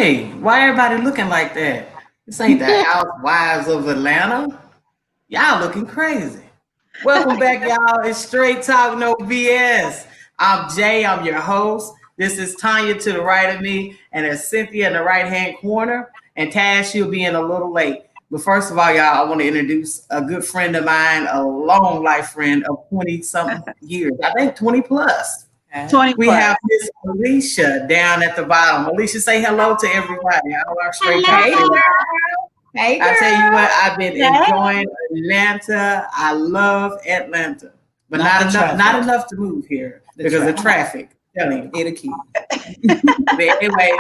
Hey, why everybody looking like that? This ain't the Housewives of Atlanta. Y'all looking crazy. Welcome back, y'all. It's Straight Talk, No BS. I'm Jay. I'm your host. This is Tanya to the right of me, and there's Cynthia in the right hand corner. And Tash, she'll be in a little late. But first of all, y'all, I want to introduce a good friend of mine, a long life friend of 20 something years. I think 20 plus. 20 We plus. have Miss Alicia down at the bottom. Alicia, say hello to everybody. I know our straight Hey, talk. girl. Hey, girl. I tell you what, I've been enjoying Atlanta. I love Atlanta, but not enough to move here because of traffic. Telling you, it'll keep. But anyway,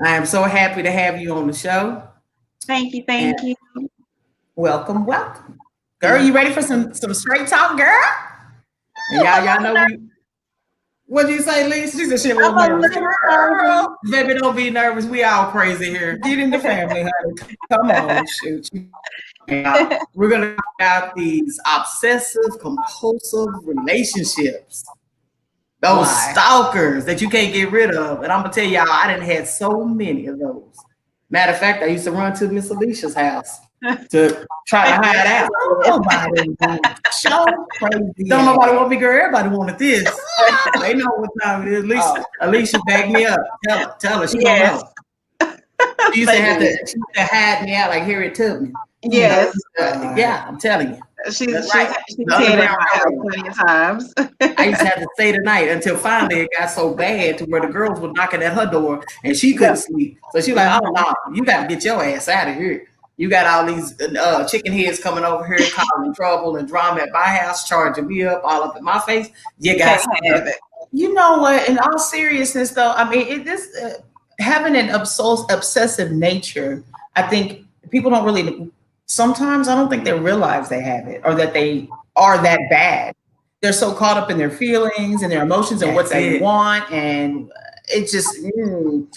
I am so happy to have you on the show. Thank you. Welcome. Girl, you ready for some straight talk, girl? And y'all know we. What'd you say, Lisa? She said she a little nervous. Girl, baby, don't be nervous. We all crazy here. Get in the family, honey. Come on, shoot. We're gonna talk about these obsessive, compulsive relationships. Those stalkers that you can't get rid of. And I'm gonna tell y'all, I done had so many of those. Matter of fact, I used to run to Miss Alicia's house to try to hide out. So crazy. Don't nobody want me, girl. Everybody wanted this. They know what time it is. Alicia, back me up. Tell her. She don't know. She used to have to hide me out like Harriet Tubman. Yes. Yeah, I'm telling you. She's said it plenty of times. I used to have to stay the night until finally it got so bad to where the girls were knocking at her door and she couldn't sleep. So she was like, oh no, you got to get your ass out of here. You got all these chicken heads coming over here causing trouble and drama at my house, charging me up all up in my face. You got to have it. You know what? In all seriousness, though, I mean, having an obsessive nature, I think people don't really. Sometimes I don't think they realize they have it or that they are that bad. They're so caught up in their feelings and their emotions and what they want, and it just and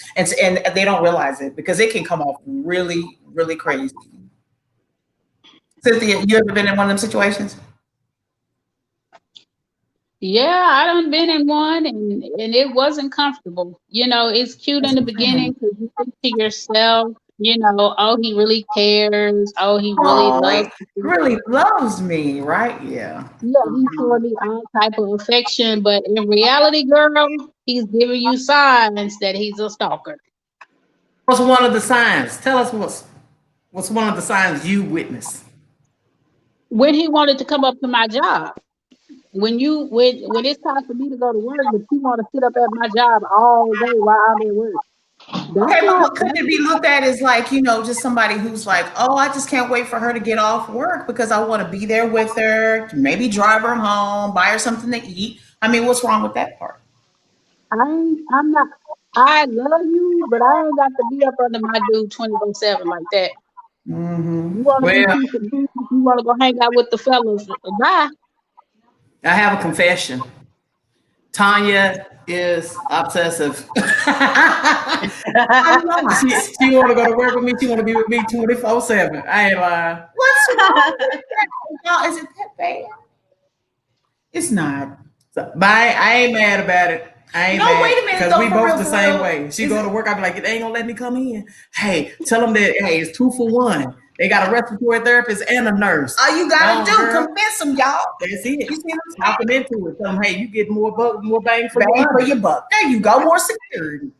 they don't realize it because it can come off really, really crazy. Cynthia, you ever been in one of them situations? Yeah, I done been in one and it wasn't comfortable. You know, it's cute in the beginning because you think to yourself, you know, oh, he really cares. Oh, he really loves me, right? Yeah. Yeah, he's showing me all type of affection, but in reality, girl, he's giving you signs that he's a stalker. What's one of the signs? Tell us what's one of the signs you witnessed? When he wanted to come up to my job. When it's time for me to go to work, but you want to sit up at my job all day while I'm at work. Okay, but what could it be looked at as like, you know, just somebody who's like, oh, I just can't wait for her to get off work because I want to be there with her, maybe drive her home, buy her something to eat. I mean, what's wrong with that part? I'm not. I love you, but I ain't got to be up under my dude 24/7 like that. Mm-hmm. You want to do some business, you want to go hang out with the fellas. Bye. I have a confession. Tanya is obsessive. She want to go to work with me. She want to be with me 24/7. I ain't lying. What's wrong with that? Is it that bad? It's not. So, but I ain't mad about it. I ain't mad. Wait a minute. Because we both the same way. She go to work. I be like, they ain't gonna let me come in. Hey, tell them that. Hey, it's 2 for 1. They got a respiratory therapist and a nurse. All you gotta do, convince them, y'all. That's it. You see them talking into it. Tell them, hey, you get more bang for your buck. There you go, more security.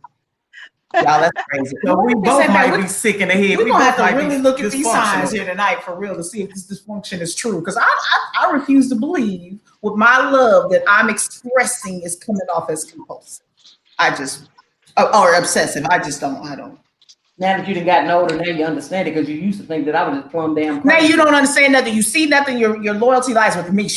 Y'all, that's crazy. So we both might be sick in the head. We're gonna have to really look at these signs here tonight for real to see if this dysfunction is true. Because I refuse to believe with my love that I'm expressing is coming off as compulsive. Or obsessive. I don't. Now that you done gotten older, now you understand it because you used to think that I was just plumb damn crazy. Now you don't understand nothing. You see nothing. Your loyalty lies with me.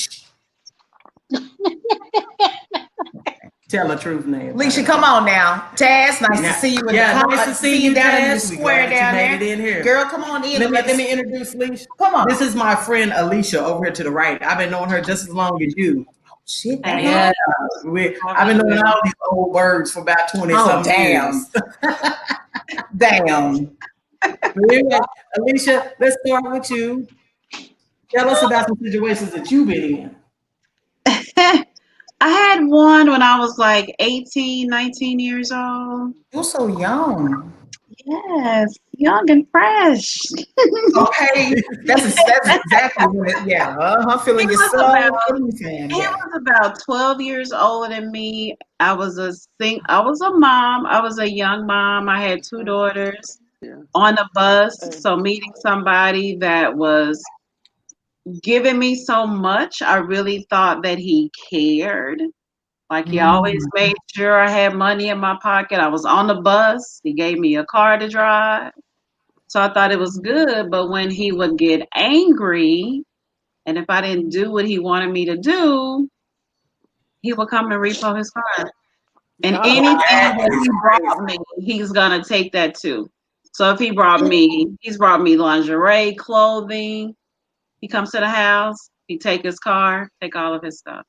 Tell the truth, now. Alicia, come on now. Taz, nice to see you. Nice to see you down in the square down there. Made it in here. Girl, come on in. Let me introduce Alicia. Come on. This is my friend Alicia over here to the right. I've been knowing her just as long as you. Shit. Yeah. I've been knowing all these old words for about 20-something years. Damn. Alicia, let's start with you. Tell us about some situations that you've been in. I had one when I was like 18, 19 years old. You're so young. Yes, young and fresh. Okay, that's exactly what it. Yeah, feeling He was yourself. about What are you saying? he Yeah. was about 12 years older than me. I was a mom. I was a young mom. I had two daughters Yeah. on the bus. Hey. So meeting somebody that was giving me so much, I really thought that he cared. Like he always Mm. made sure I had money in my pocket. I was on the bus. He gave me a car to drive. So I thought it was good. But when he would get angry, and if I didn't do what he wanted me to do, he would come and repo his car. And God, anything That that is he crazy. brought me, he's gonna take that too. So if he's brought me lingerie, clothing. He comes to the house. He take his car, take all of his stuff.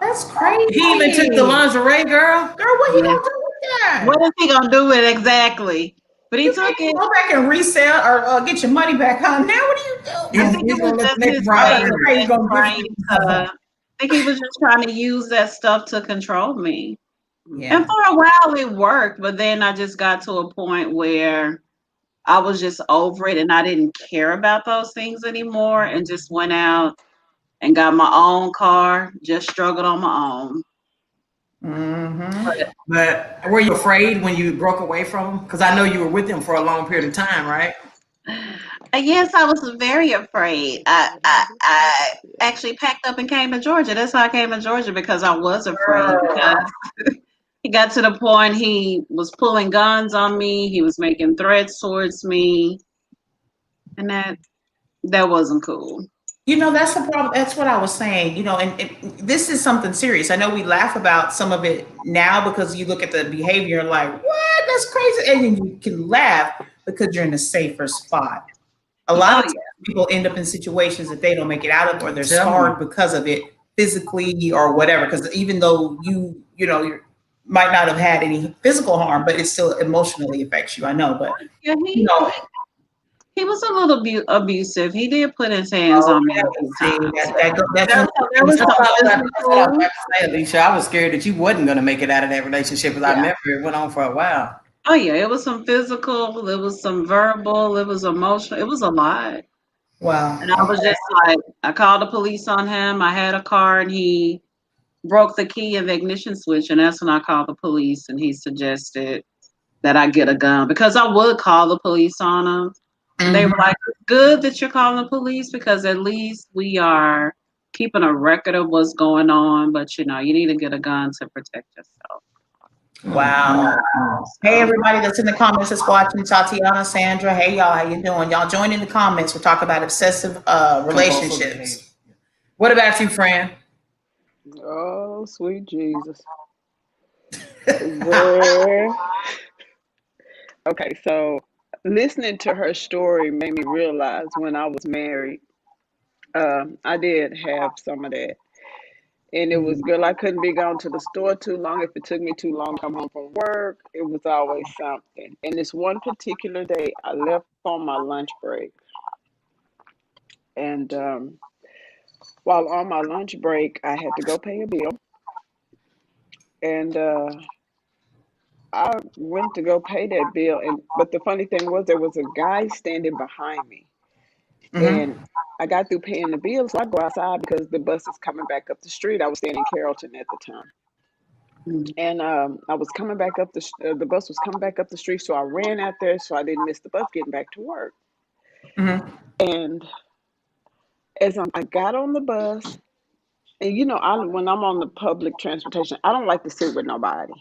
That's wow. crazy. He even took the lingerie, girl. Girl, what he Yeah. gonna do with that? What is he gonna do with it exactly? But he You took can't it. go back and resell or get your money back, huh? Now what do you do? I He's, think it he's was gonna let just the next his bride way I'm of in. afraid he's just gonna give trying you to. I think he was just trying to use that stuff to control me. And Yeah. for a while it worked, but then I just got to a point where I was just over it and I didn't care about those things anymore and just went out and got my own car, just struggled on my own. Mm-hmm. But But were you afraid when you broke away from him? Because I know you were with him for a long period of time, right? yes, I was very afraid. I actually packed up and came to Georgia. That's how I came to Georgia because I was afraid Girl. because he got to the point he was pulling guns on me, he was making threats towards me, and that wasn't cool. That's the problem. That's what I was saying. And this is something serious. I know we laugh about some of it now because you look at the behavior and like, what? That's crazy. And then you can laugh because you're in a safer spot. A lot Oh of times people end up in situations that they don't make it out of or they're Tell me. scarred because of it physically or whatever. Because even though you might not have had any physical harm, but it still emotionally affects you. I know, but yeah, you he know, he was a little abusive. He did put his hands on me a okay, few see, times. that's There, one so there was That's some what that's what I was physical. about to say, Alicia. I was scared that you wasn't gonna make it out of that relationship because I Yeah. remember it went on for a while. Oh yeah, it was some physical, it was some verbal, it was emotional, it was a lot. wow. And I was just like, I called the police on him. I had a car and he broke the key in the ignition switch. And that's when I called the police and he suggested that I get a gun because I would call the police on him. And they Mhm. were like, it's good that you're calling the police because at least we are keeping a record of what's going on. But you need to get a gun to protect yourself. Wow. Hey So, everybody that's in the comments that's watching, Tatiana, Sandra. Hey y'all, how you doing? Y'all join in the comments. We're talking about obsessive Compulsive behavior. relationships. What about you, Fran? Oh, sweet Jesus. Girl. Okay, so listening to her story made me realize when I was married, I did have some of that. And it was, girl, I couldn't be gone to the store too long. If it took me too long to come home from work, it was always something. And this one particular day, I left on my lunch break. And while on my lunch break, I had to go pay a bill. And I went to go pay that bill. But the funny thing was, there was a guy standing behind me. Mm-hmm. And I got through paying the bill, so I go outside because the bus is coming back up the street. I was staying in Carrollton at the time. mm, And I was coming back up the bus was coming back up the street, so I ran out there so I didn't miss the bus getting back to work. Mm-hmm. And I got on the bus, and when I'm on the public transportation, I don't like to sit with nobody.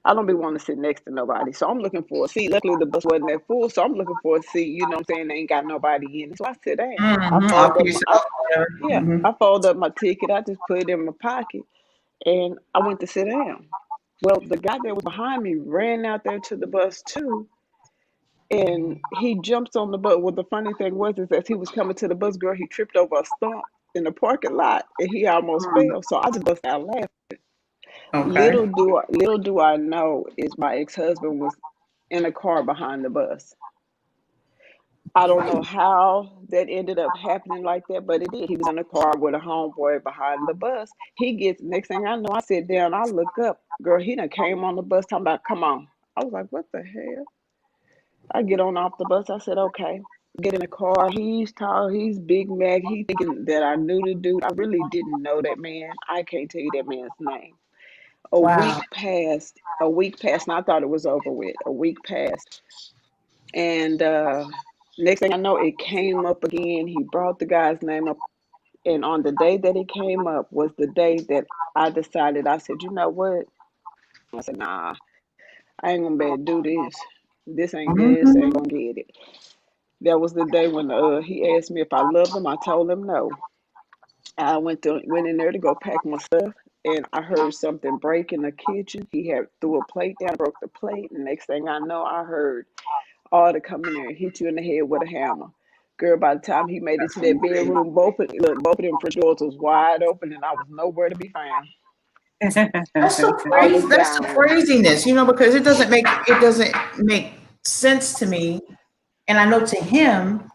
I don't be wanting to sit next to nobody, so I'm looking for a seat. Luckily, the bus wasn't that full, so I'm looking for a seat. You know what I'm saying? They ain't got nobody in it, so I sit down. I Mm-hmm. fold Off to up yourself. Whatever. yeah, Mm-hmm. I fold up my ticket. I just put it in my pocket, and I went to sit down. Well, the guy that was behind me ran out there to the bus too, and he jumps on the bus. Well, the funny thing was is as he was coming to the bus, girl, he tripped over a stump in the parking lot, and he almost mm. fell. So I just bust out laughing. Okay. Little do I know is my ex husband was in a car behind the bus. I don't know how that ended up happening like that, but it did. He was in a car with a homeboy behind the bus. He gets next thing I know, I sit down, I look up, girl, he done came on the bus talking about, come on. I was like, what the hell? I get on off the bus. I said, okay. Get in the car. He's tall. He's Big Mac. He thinking that I knew the dude. I really didn't know that man. I can't tell you that man's name. A Wow. week passed. A week passed, and I thought it was over with. A week passed, and next thing I know, it came up again. He brought the guy's name up, and on the day that it came up was the day that I decided. I said, you know what? I said, nah, I ain't gonna be able to do this. This ain't Mhm. gonna get it. That was the day when he asked me if I loved him. I told him no. I went in there to go pack my stuff, and I heard something break in the kitchen. He had threw a plate down, broke the plate, and next thing I know, I heard all to come in there and hit you in the head with a hammer. Girl, by the time he made it That's to that crazy. bedroom, both of them fridge doors was wide open, and I was nowhere to be found. That's so I was crazy. That's the gone. craziness, because it doesn't make sense to me, and I know to him,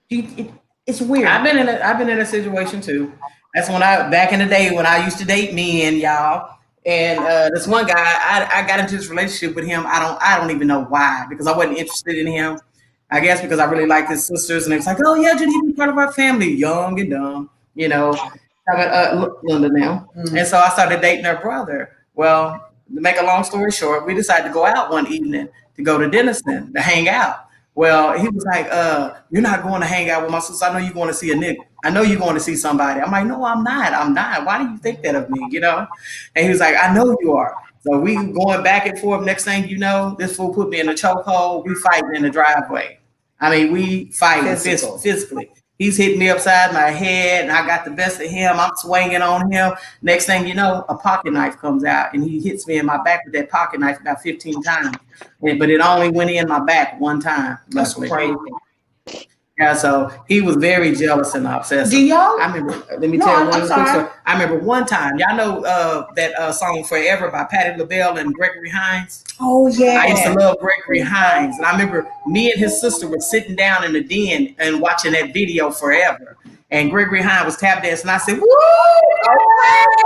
it's weird. I've been in a situation too. That's when I back in the day when I used to date men, y'all. And this one guy, I got into this relationship with him. I don't even know why, because I wasn't interested in him. I guess because I really liked his sisters, and it was like, oh yeah, Judy, be part of our family, young and dumb, you know. Linda now, Mm. and so I started dating her brother. Well, to make a long story short, we decided to go out one evening to go to Denison to hang out. Well, he was like, you're not going to hang out with my sister. I know you're going to see a nigga. I know you're going to see somebody. I'm like, no, I'm not. I'm not. Why do you think that of me? And he was like, I know you are. So we going back and forth. Next thing you know, this fool put me in a chokehold. We fighting in the driveway. I mean, we fighting Physical. physically. He's hitting me upside my head, and I got the best of him. I'm swinging on him. Next thing you know, a pocket knife comes out, and he hits me in my back with that pocket knife about 15 times. But it only went in my back one time, That's luckily. crazy. Yeah, so he was very jealous and obsessive. Do y'all? I remember, let me No, tell I'm one quick sorry. story. I remember one time, y'all know that song Forever by Patti LaBelle and Gregory Hines? Oh I used to yeah. love Gregory Hines. And I remember me and his sister were sitting down in the den and watching that video Forever. And Gregory Hines was tap dancing. I said, woo!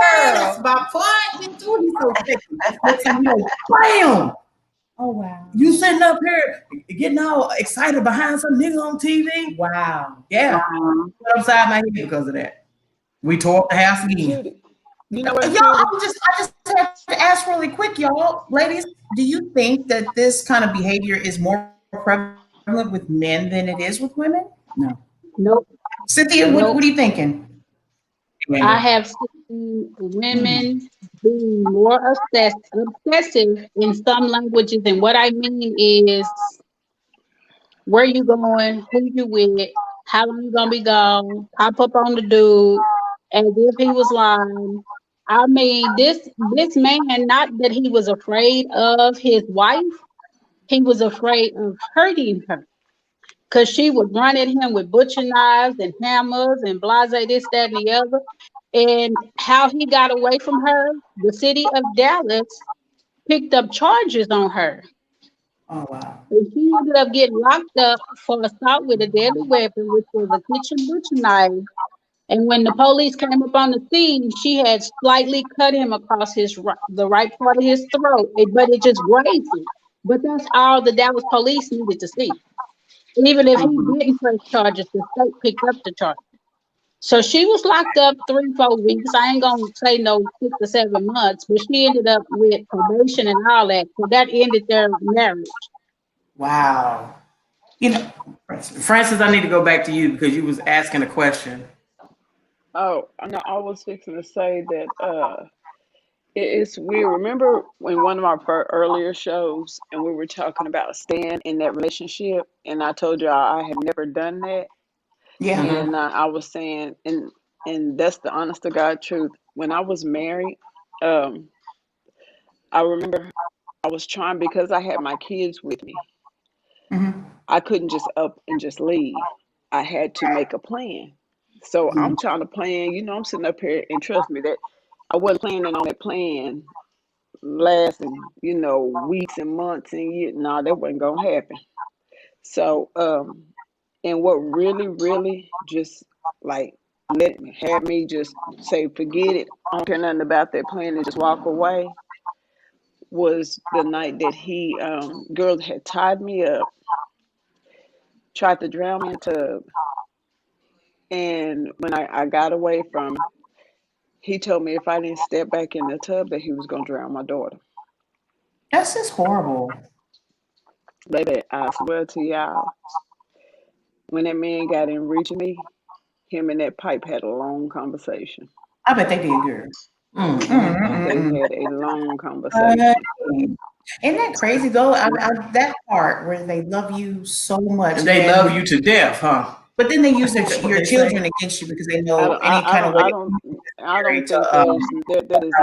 Yes! My part into it. He's so sexy. Next thing you know, bam! Oh wow. You sitting up here getting all excited behind some nigga on TV? Wow. Yeah. Um, Put upside my head because of that. We tore up the house again. Judy, you know what, Y'all, Judy? I just have to ask really quick, y'all, ladies. Do you think that this kind of behavior is more prevalent with men than it is with women? No. Nope, Cynthia, what nope. are you thinking? I Yeah. have seen Mm. women be more obsessive in some languages, and what I mean is where you going, who you with, how long you gonna be gone, pop up on the dude as if he was lying. I mean, this man, not that he was afraid of his wife, he was afraid of hurting her. Cause she would run at him with butcher knives and hammers and blase this, that, and the other. And how he got away from her, the city of Dallas picked up charges on her. Oh wow. And she ended up getting locked up for assault with a deadly weapon, which was a kitchen butcher knife. And when the police came up on the scene, she had slightly cut him across the right part of his throat, but it just grazed him. But that's all the Dallas police needed to see. Even if he mhm. didn't press charges, the state picked up the charge. So she was locked up 3, 4 weeks. I ain't gonna say no 6 or 7 months, but she ended up with probation and all that. So that ended their marriage. Wow. You know, Francis, I need to go back to you because you was asking a question. Oh, no, I was fixing to say that it's weird. Remember when one of our earlier shows and we were talking about staying in that relationship, and I told you I have never done that, yeah. and I was saying, and that's the honest to God truth. When I was married, um, I remember I was trying because I had my kids with me. Hmm. I couldn't just up and just leave. I had to make a plan. So I'm trying to plan. I'm sitting up here, and trust me that I wasn't planning on that plan lasting, weeks and months and years. No, that wasn't gonna happen. So, and what really, really just like had me just say, forget it. I don't care nothing about that plan and just walk away was the night that he girl had tied me up, tried to drown me in a tub, and when I got away from him, he told me if I didn't step back in the tub that he was gonna drown my daughter. That's just horrible. Baby, I swear to y'all, when that man got in reaching me, him and that pipe had a long conversation. I bet they did, girl. They Mm. had a long Uh, conversation. Isn't that crazy though? That part where they love you so much, And they love you to death, huh? but then they use Is that what your they say? children against you because they know any kind of way I necessary don't think to I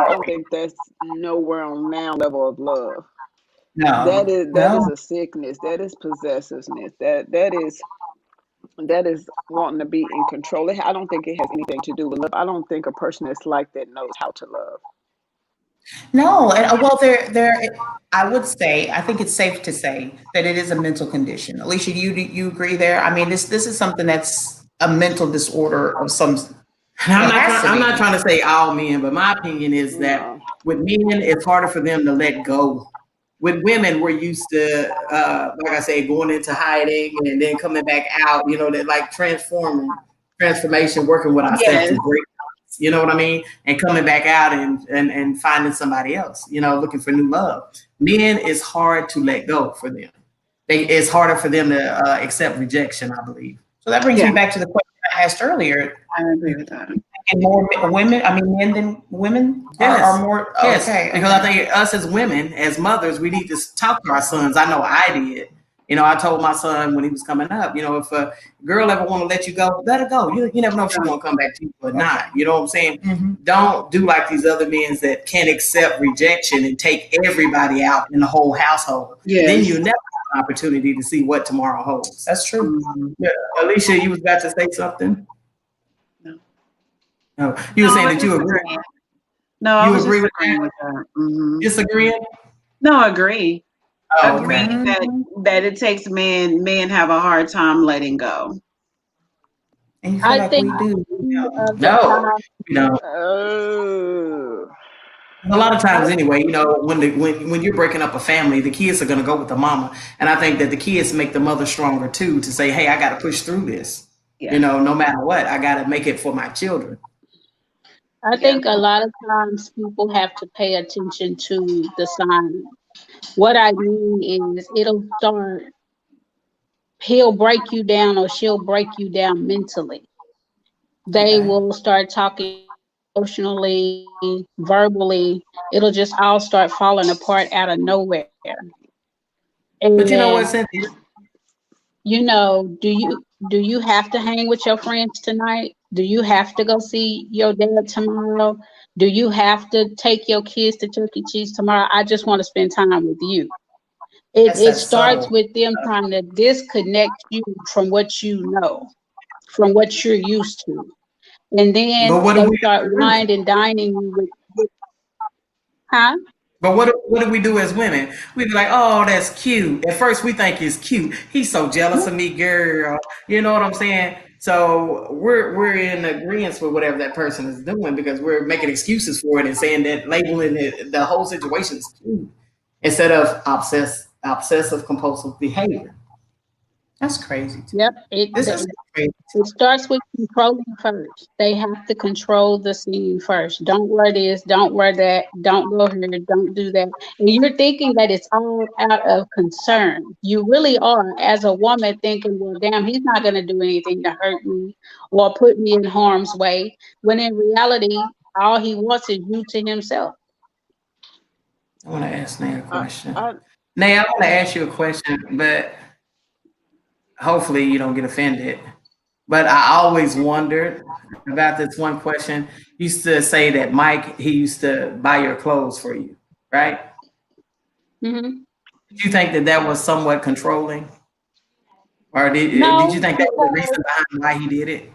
don't think that's nowhere on now level of love. no, That no. is a sickness. That is possessiveness. That is wanting to be in control. I don't think it has anything to do with love. I don't think a person that's like that knows how to love. No, and well, there. I would say, I think it's safe to say that it is a mental condition. Alicia, you agree there? I mean, this is something that's a mental disorder of some. And It has to I'm not be. trying to say all men, but my opinion is that No. with men, it's harder for them to let go. With women, we're used to, like I say, going into hiding and then coming back out. You know, that like transformation, working with ourselves Yes. through great. You know what I mean? And coming back out and finding somebody else. You know, looking for new love. Men, it's hard to let go for them. It's harder for them to accept rejection, I believe. So that brings Yeah, me back to the question I asked earlier. I agree with that. And more women, I mean, men than women Yes. are more. Yes, Okay, because I think us as women, as mothers, we need to talk to our sons. I know I did. You know, I told my son when he was coming up, you know, if a girl ever want to let you go, let her go. You never know if she's going to come back to you or not. You know what I'm saying? Mhm. Don't do like these other men that can't accept rejection and take everybody out in the whole household. Then Yes. you never have an opportunity to see what tomorrow holds. That's true. Mhm. Yeah. Alicia, you was about to say something? No. No. You were No, saying I that just you agree. agree. No, I You was just agree with that? agreeing with that. Disagreeing? No, agree. Oh, Agree okay. that it takes men have a hard time letting go. And you feel I like we think do. of the No, time. you know, Oh. a lot of times anyway, you know, when you're breaking up a family, the kids are going to go with the mama, and I think that the kids make the mother stronger too to say, hey, I got to push through this. You Yeah. know, no matter what, I got to make it for my children. I Yeah. think a lot of times people have to pay attention to the signs. What I mean is, it'll start. He'll break you down, or she'll break you down mentally. They Okay. will start talking emotionally, verbally. It'll just all start falling apart out of nowhere. But you know what, And Cynthia? do you have to hang with your friends tonight? Do you have to go see your dad tomorrow? Do you have to take your kids to Chuck E. Cheese tomorrow? I just want to spend time with you. It That's it that starts subtle. with them trying to disconnect you from what you know, from what you're used to. And But then what do they we start do as women? wine and dining you with huh? But what do we do as women? We be like, oh, that's cute. At first, we think it's cute. He's so jealous of me, girl. You know what I'm saying? So we're in agreement with whatever that person is doing because we're making excuses for it and saying that labeling it, the whole situation is cute instead of obsessive compulsive behavior. That's crazy too. Yep. This is crazy. It starts with controlling first. They have to control the scene first. Don't wear this, don't wear that, don't go here, don't do that. And you're thinking that it's all out of concern. You really are, as a woman, thinking, well, damn, he's not going to do anything to hurt me or put me in harm's way. When in reality, all he wants is you to himself. I want to ask Nay a I, question. I Nay, I want to ask you a question, but hopefully you don't get offended. But I always wondered about this one question. You used to say that Mike, he used to buy your clothes for you, right? Hmm. Did you think that that was somewhat controlling? Or did you No, think that was the reason behind why he did it?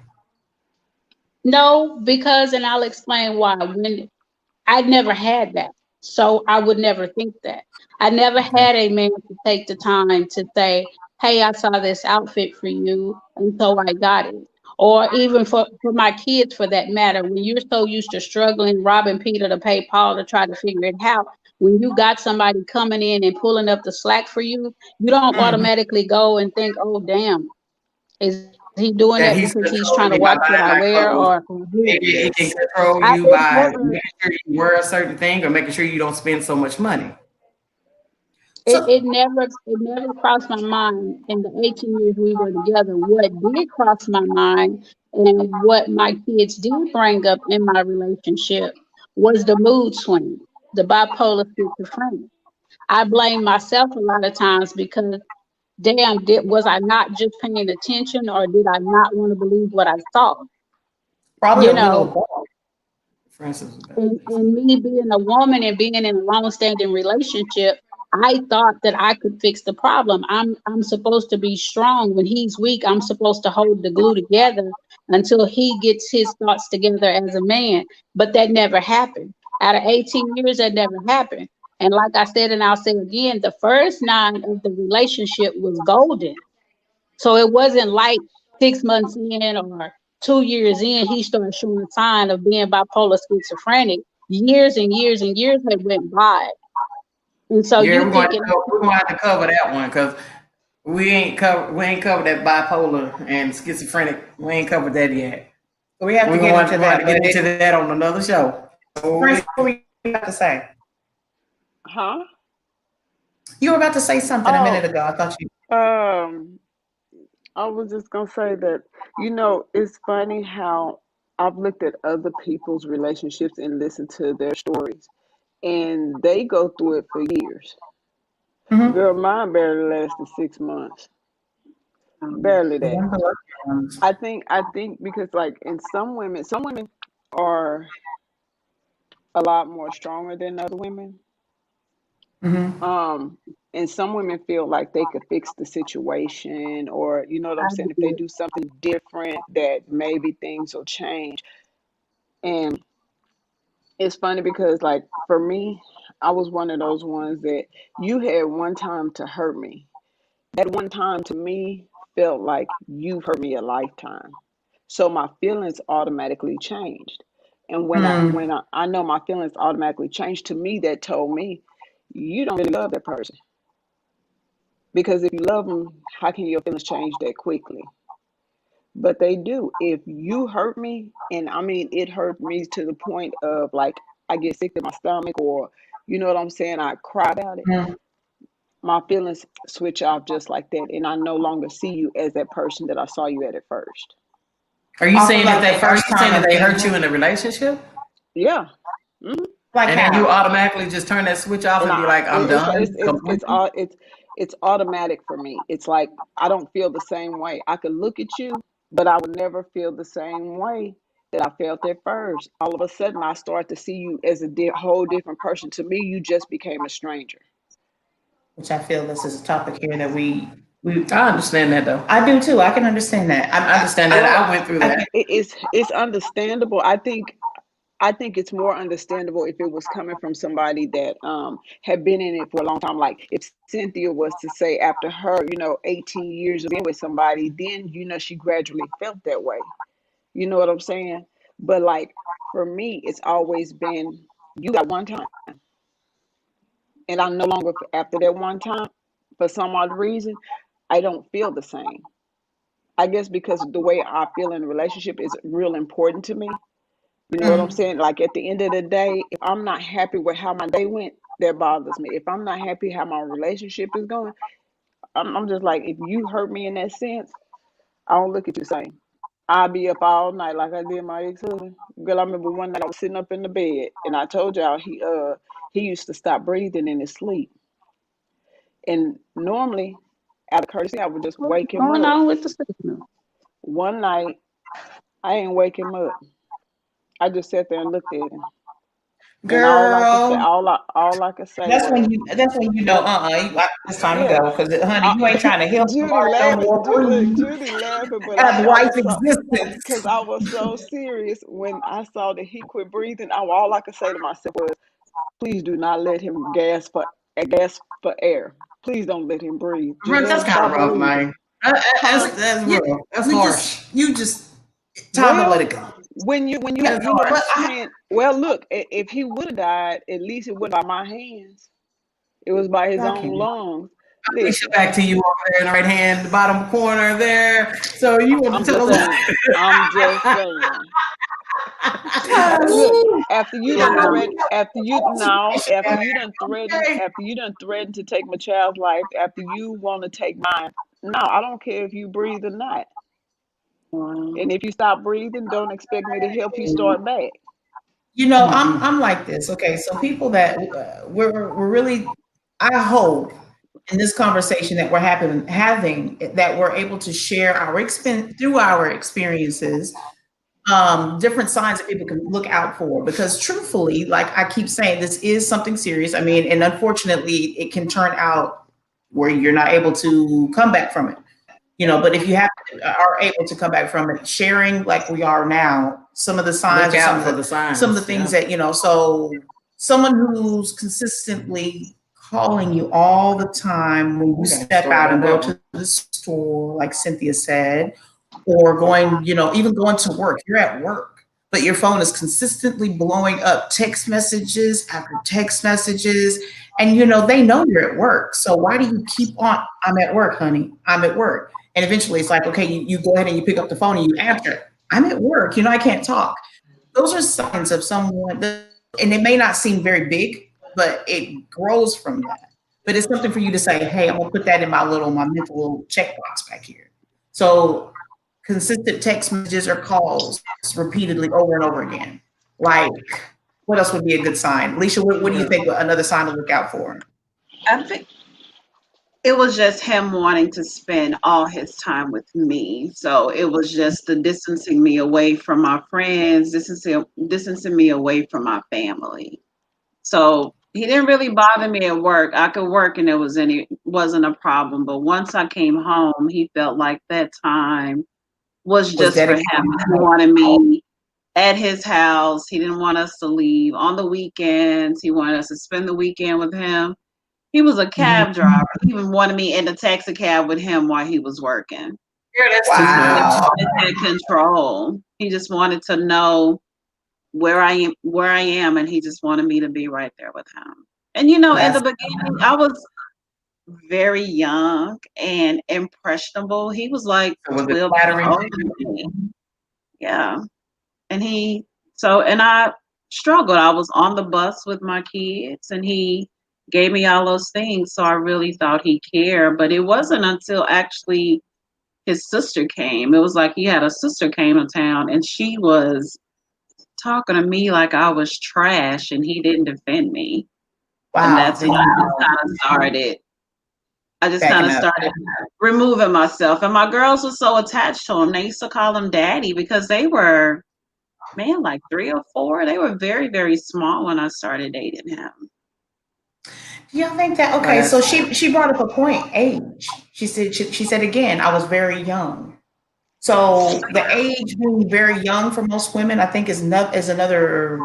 no, because, and I'll explain why. When I never had that. So I would never think that. I never Okay. had a man to take the time to say, hey, I saw this outfit for you, and so I got it. Or even for my kids for that matter, when you're so used to struggling, robbing Peter to pay Paul to try to figure it out, when you got somebody coming in and pulling up the slack for you, you don't Mhm. automatically go and think, oh damn, is he doing that That because he's he's trying to controlling watch you what by I buying wear my or clothes. for Maybe he can business? control I you it by never making sure you wear a certain thing or making sure you don't spend so much money. it, So it never crossed my mind in the 18 years we were together. What did cross my mind and what my kids did bring up in my relationship was the mood swing, the bipolar schizophrenia. I blame myself a lot of times because damn, was I not just paying attention or did I not want to believe what I saw? probably a You little know, of both. Francis. and me being a woman and being in a long-standing relationship, I thought that I could fix the problem. I'm supposed to be strong. When he's weak, I'm supposed to hold the glue together until he gets his thoughts together as a man. But that never happened. Out of 18 years, that never happened. And like I said, and I'll say again, the first 9 of the relationship was golden. So it wasn't like 6 months in or 2 years in, he started showing sign of being bipolar schizophrenic. Years and years and years had went by. And so Yeah, you thinking, we're going to have to cover that one because we ain't covered that bipolar and schizophrenic. We ain't covered that yet. We have to get into We're going to that, get but into that on another show. Prince, what were you about to say? Huh? You were about to say something a minute Oh, ago. I thought you. um, I was just gonna say that, it's funny how I've looked at other people's relationships and listened to their stories, and they go through it for years. Mhm. Girl, mine barely lasted 6 months. Barely The that. one below ones. I think because like in some women are a lot more stronger than other women. Mhm. Um, and some women feel like they could fix the situation, or you know what I'm I saying, if they did. do something different, that maybe things will change. And it's funny because, like, for me, I was one of those ones that you had one time to hurt me. That one time to me felt like you've hurt me a lifetime. So my feelings automatically changed. And Mm. when I know my feelings automatically changed, to me, that told me you don't really love that person. Because if you love them, how can your feelings change that quickly? But they do. If you hurt me, and I mean, it hurt me to the point of like I get sick to my stomach, or you know what I'm saying, I cry about it. Mm. My feelings switch off just like that, and I no longer see you as that person that I saw you at first. Off of like the Are you first saying time that of they being hurt you hurt. in a relationship? Yeah. Hmm. Like And then you how? automatically just turn that switch off And and be like, I'm done completely? it's automatic for me. It's like I don't feel the same way. I could look at you, but I would never feel the same way that I felt at first. All of a sudden, I start to see you as a whole different person. To me, you just became a stranger. Which I feel this is a topic here that we I understand that though. I do too. I can understand that. I understand that. Well, I went through I that. think it's understandable. I think it's more understandable if it was coming from somebody that had been in it for a long time. Like if Cynthia was to say after her, 18 years of being with somebody, then she gradually felt that way. You know what I'm saying? But like for me, it's always been you got one time, and I no longer after that one time, for some odd reason, I don't feel the same. I guess because the way I feel in a relationship is real important to me. You know what I'm saying? Like at the end of the day, if I'm not happy with how my day went, that bothers me. If I'm not happy how my relationship is going, I'm just like, if you hurt me in that sense, I don't look at you the same. I'll be up all night like I did my ex-husband. Girl, I remember one night I was sitting up in the bed and I told y'all he used to stop breathing in his sleep. And normally, out of courtesy, I would just What's wake him going up. on with the signal? One night, I ain't wake him up. I just sat there and looked at him. And girl, all I could say was, that's when you know, it's time to yeah. go. Because honey, I, you ain't trying to help Judy somebody no laughing, more. Look, Breathe. Judy laughing, but Have I life was so, because existence. I was so serious when I saw that he quit breathing. All I could say to myself was, please do not let him gas for air. Please don't let him breathe. Just Russ, let that's him kind of stop rough, breathing. man. Huh? That's You, rough. That's you harsh. just you just Time to Well, let it go. when you That's know hard. friend, well, look, if he would have died, at least it wasn't by my hands. It was by his I own can't. lungs. Alicia, Listen, back to you over there in the right hand, the bottom corner there. So you want to I'm tell just us? saying. I'm just saying. Look, Ooh, after you done Yeah. threat, after you now, okay. after you done threatened to take my child's life, after you want to take mine, no, I don't care if you breathe or not. Wow. And if you stop breathing, don't expect me to help you start back. You know, Mm-mm. I'm like this. Okay, so people that we're really, I hope in this conversation that we're having that we're able to share our through our experiences, different signs that people can look out for. Because truthfully, like I keep saying, this is something serious. I mean, and unfortunately, it can turn out where you're not able to come back from it. You know, but if you are able to come back from it, sharing like we are now, some of the signs Look or out for the some of signs. the things Yeah. that, you know, so someone who's consistently calling you all the time when you Okay, step story out about and go that to one. the store, like Cynthia said, or going, you know, even going to work, you're at work, but your phone is consistently blowing up text messages after text messages. And, you know, they know you're at work. So why do you keep on? I'm at work, honey. I'm at work. And eventually it's like, okay, you go ahead and you pick up the phone and you answer. I'm at work, you know, I can't talk. Those are signs of someone, and it may not seem very big, but it grows from that. But it's something for you to say, hey, I'm gonna put that in my mental little checkbox back here. So consistent text messages or calls repeatedly over and over again. Like, what else would be a good sign? Alicia, what do you think another sign to look out for? I think it was just him wanting to spend all his time with me. So it was just the distancing me away from my friends, distancing me away from my family. So he didn't really bother me at work. I could work and wasn't a problem. But once I came home, he felt like that time was Was just for him. dedicated. He wanted me at his house. He didn't want us to leave on the weekends. He wanted us to spend the weekend with him. He was a Mhm. cab driver. He even wanted me in the taxi cab with him while he was working. Yeah, that's too much. Wow. He wanted that control. He just wanted to know where I am, and he just wanted me to be right there with him. And you know, in the That's beginning, I was very young and impressionable. He was like was it 12 years flattering? older than me. Yeah. And I struggled. I was on the bus with my kids and he gave me all those things. So I really thought he cared. But it wasn't until actually his sister came. It was like he had a sister came to town and she was talking to me like I was trash and he didn't defend me. And Wow. that's So when you I just kind backing of up. started removing myself. And my girls were so attached to him. They used to call him daddy because they were, man, like 3 or 4. They were very, very small when I started dating him. Do y'all think that? Oh, Okay, so that's she brought up a point, age. She said again, I was very young. So the age being very young for most women, I think is another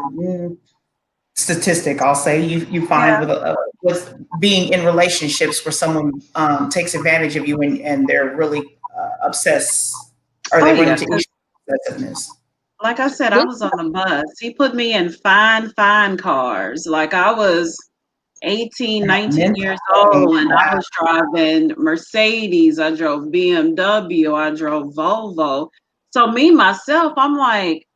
statistic. I'll say you find Yeah. with being in relationships where someone takes advantage of you and they're really obsessed or Oh they run yeah. into issues with obsessiveness. Like I said, I This was on the bus. He put me in fine, fine cars. Like I was 18, 19 Mental, years old and I wow, was driving Mercedes. I drove BMW. I drove Volvo. So me, myself, I'm like,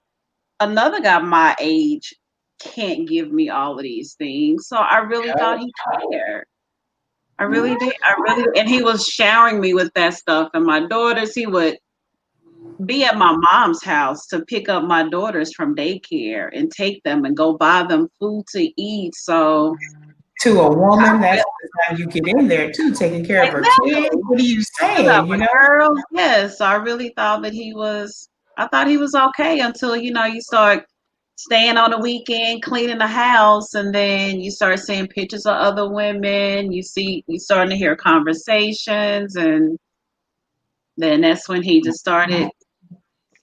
another guy my age can't give me all of these things. So I really thought he cared. I really did. And he was showering me with that stuff. And my daughters, he would be at my mom's house to pick up my daughters from daycare and take them and go buy them food to eat. So to a woman, I that's how you get in there too, taking care of her kids. exactly. What are you Pick up saying? You a know? girl. Yes. So I really thought that I thought he was okay until, you start staying on the weekend, cleaning the house, and then you start seeing pictures of other women. You starting to hear conversations, and then that's when he just started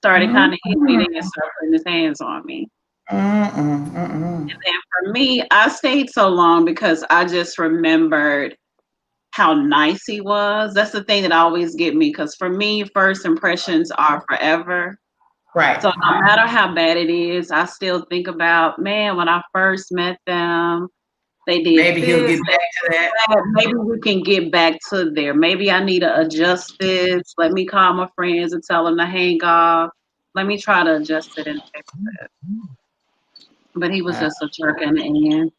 kind of hitting me and started putting his hands on me. And for me, I stayed so long because I just remembered how nice he was. That's the thing that always get me because for me, first impressions are forever. Right. So no matter how bad it is, I still think about, man, when I first met them, they did Maybe he'll this, get back to that. maybe we can get back to there. Maybe I need to adjust this. Let me call my friends and tell them to hang off. Let me try to adjust it and fix it. But he was just a jerk in the end.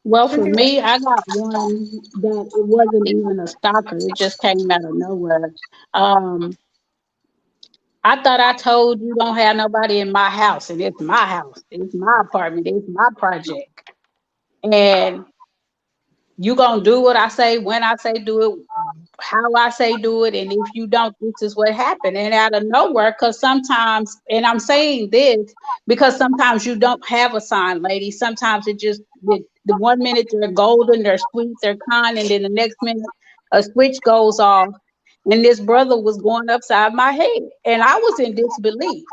Well, for me, I got one that it wasn't even a stalker. It just came out of nowhere. Um, I thought I told you don't have nobody in my house, and it's my house. It's my apartment. It's my project. And you gonna do what I say when I say do it, how I say do it, and if you don't, this is what happened. And out of nowhere, because sometimes, and I'm saying this because sometimes you don't have a sign, lady. Sometimes it just the 1 minute they're golden, they're sweet, they're kind, and then the next minute a switch goes off, and this brother was going upside my head, and I was in disbelief.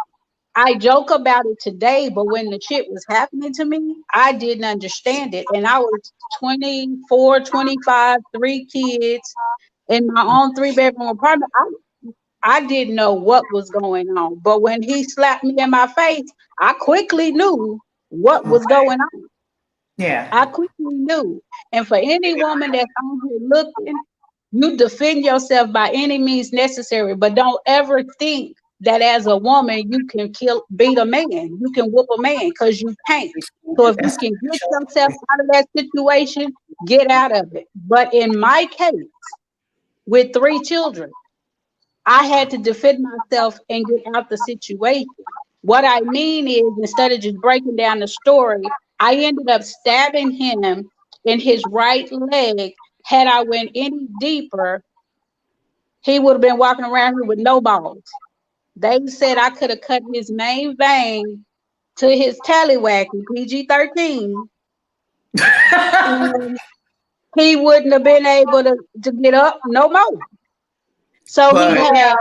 I joke about it today, but when the shit was happening to me, I didn't understand it. And I was 24, 25, 3 kids in my own 3 bedroom apartment. I didn't know what was going on. But when he slapped me in my face, I quickly knew what was going on. Yeah. I quickly knew. And for any woman that's on here looking, you defend yourself by any means necessary, but don't ever think that as a woman you can beat a man, you can whoop a man, because you can't. So if you That's can get yourself out of that situation, get out of it. But in my case, with 3 children, I had to defend myself and get out the situation. What I mean is, instead of just breaking down the story, I ended up stabbing him in his right leg. Had I went any deeper, he would have been walking around here with no balls. They said I could have cut his main vein to his tallywhack in PG-13, and he wouldn't have been able to get up no more. So he But had.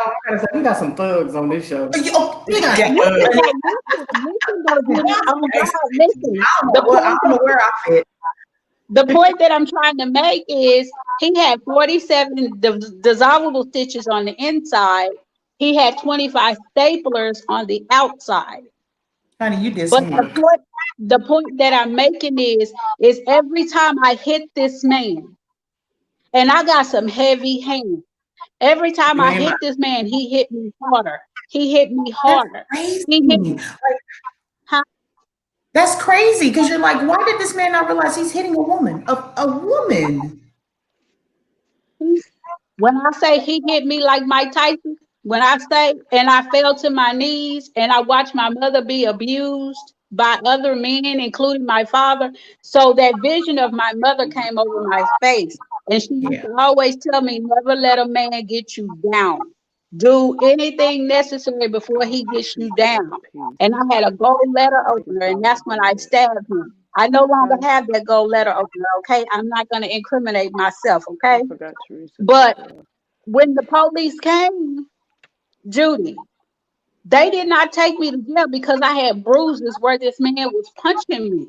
We got some thugs on this show. we got Listen, listen, though, Judy. Oh God, listen. I don't know where I fit. The point that I'm trying to make is he had 47 dissolvable stitches on the inside. He had 25 staplers on the outside. Honey, you did But some work. the point that I'm making is every time I hit this man, and I got some heavy hands. Every time You I ain't hit lying. this man, he hit me harder. He hit me That's harder. crazy. He hit. Huh? That's crazy because you're like, why did this man not realize he's hitting a woman? A woman. When I say he hit me like Mike Tyson, when I say, and I fell to my knees and I watched my mother be abused by other men, including my father. So that vision of my mother came over my face. And she used Yeah. to always tell me, never let a man get you down. Do anything necessary before he gets you down. And I had a gold letter opener, and that's when I stabbed him. I no longer have that gold letter opener, okay? I'm not going to incriminate myself, I okay? forgot to reset But the when the police came, Judy, they did not take me to jail because I had bruises where this man was punching me.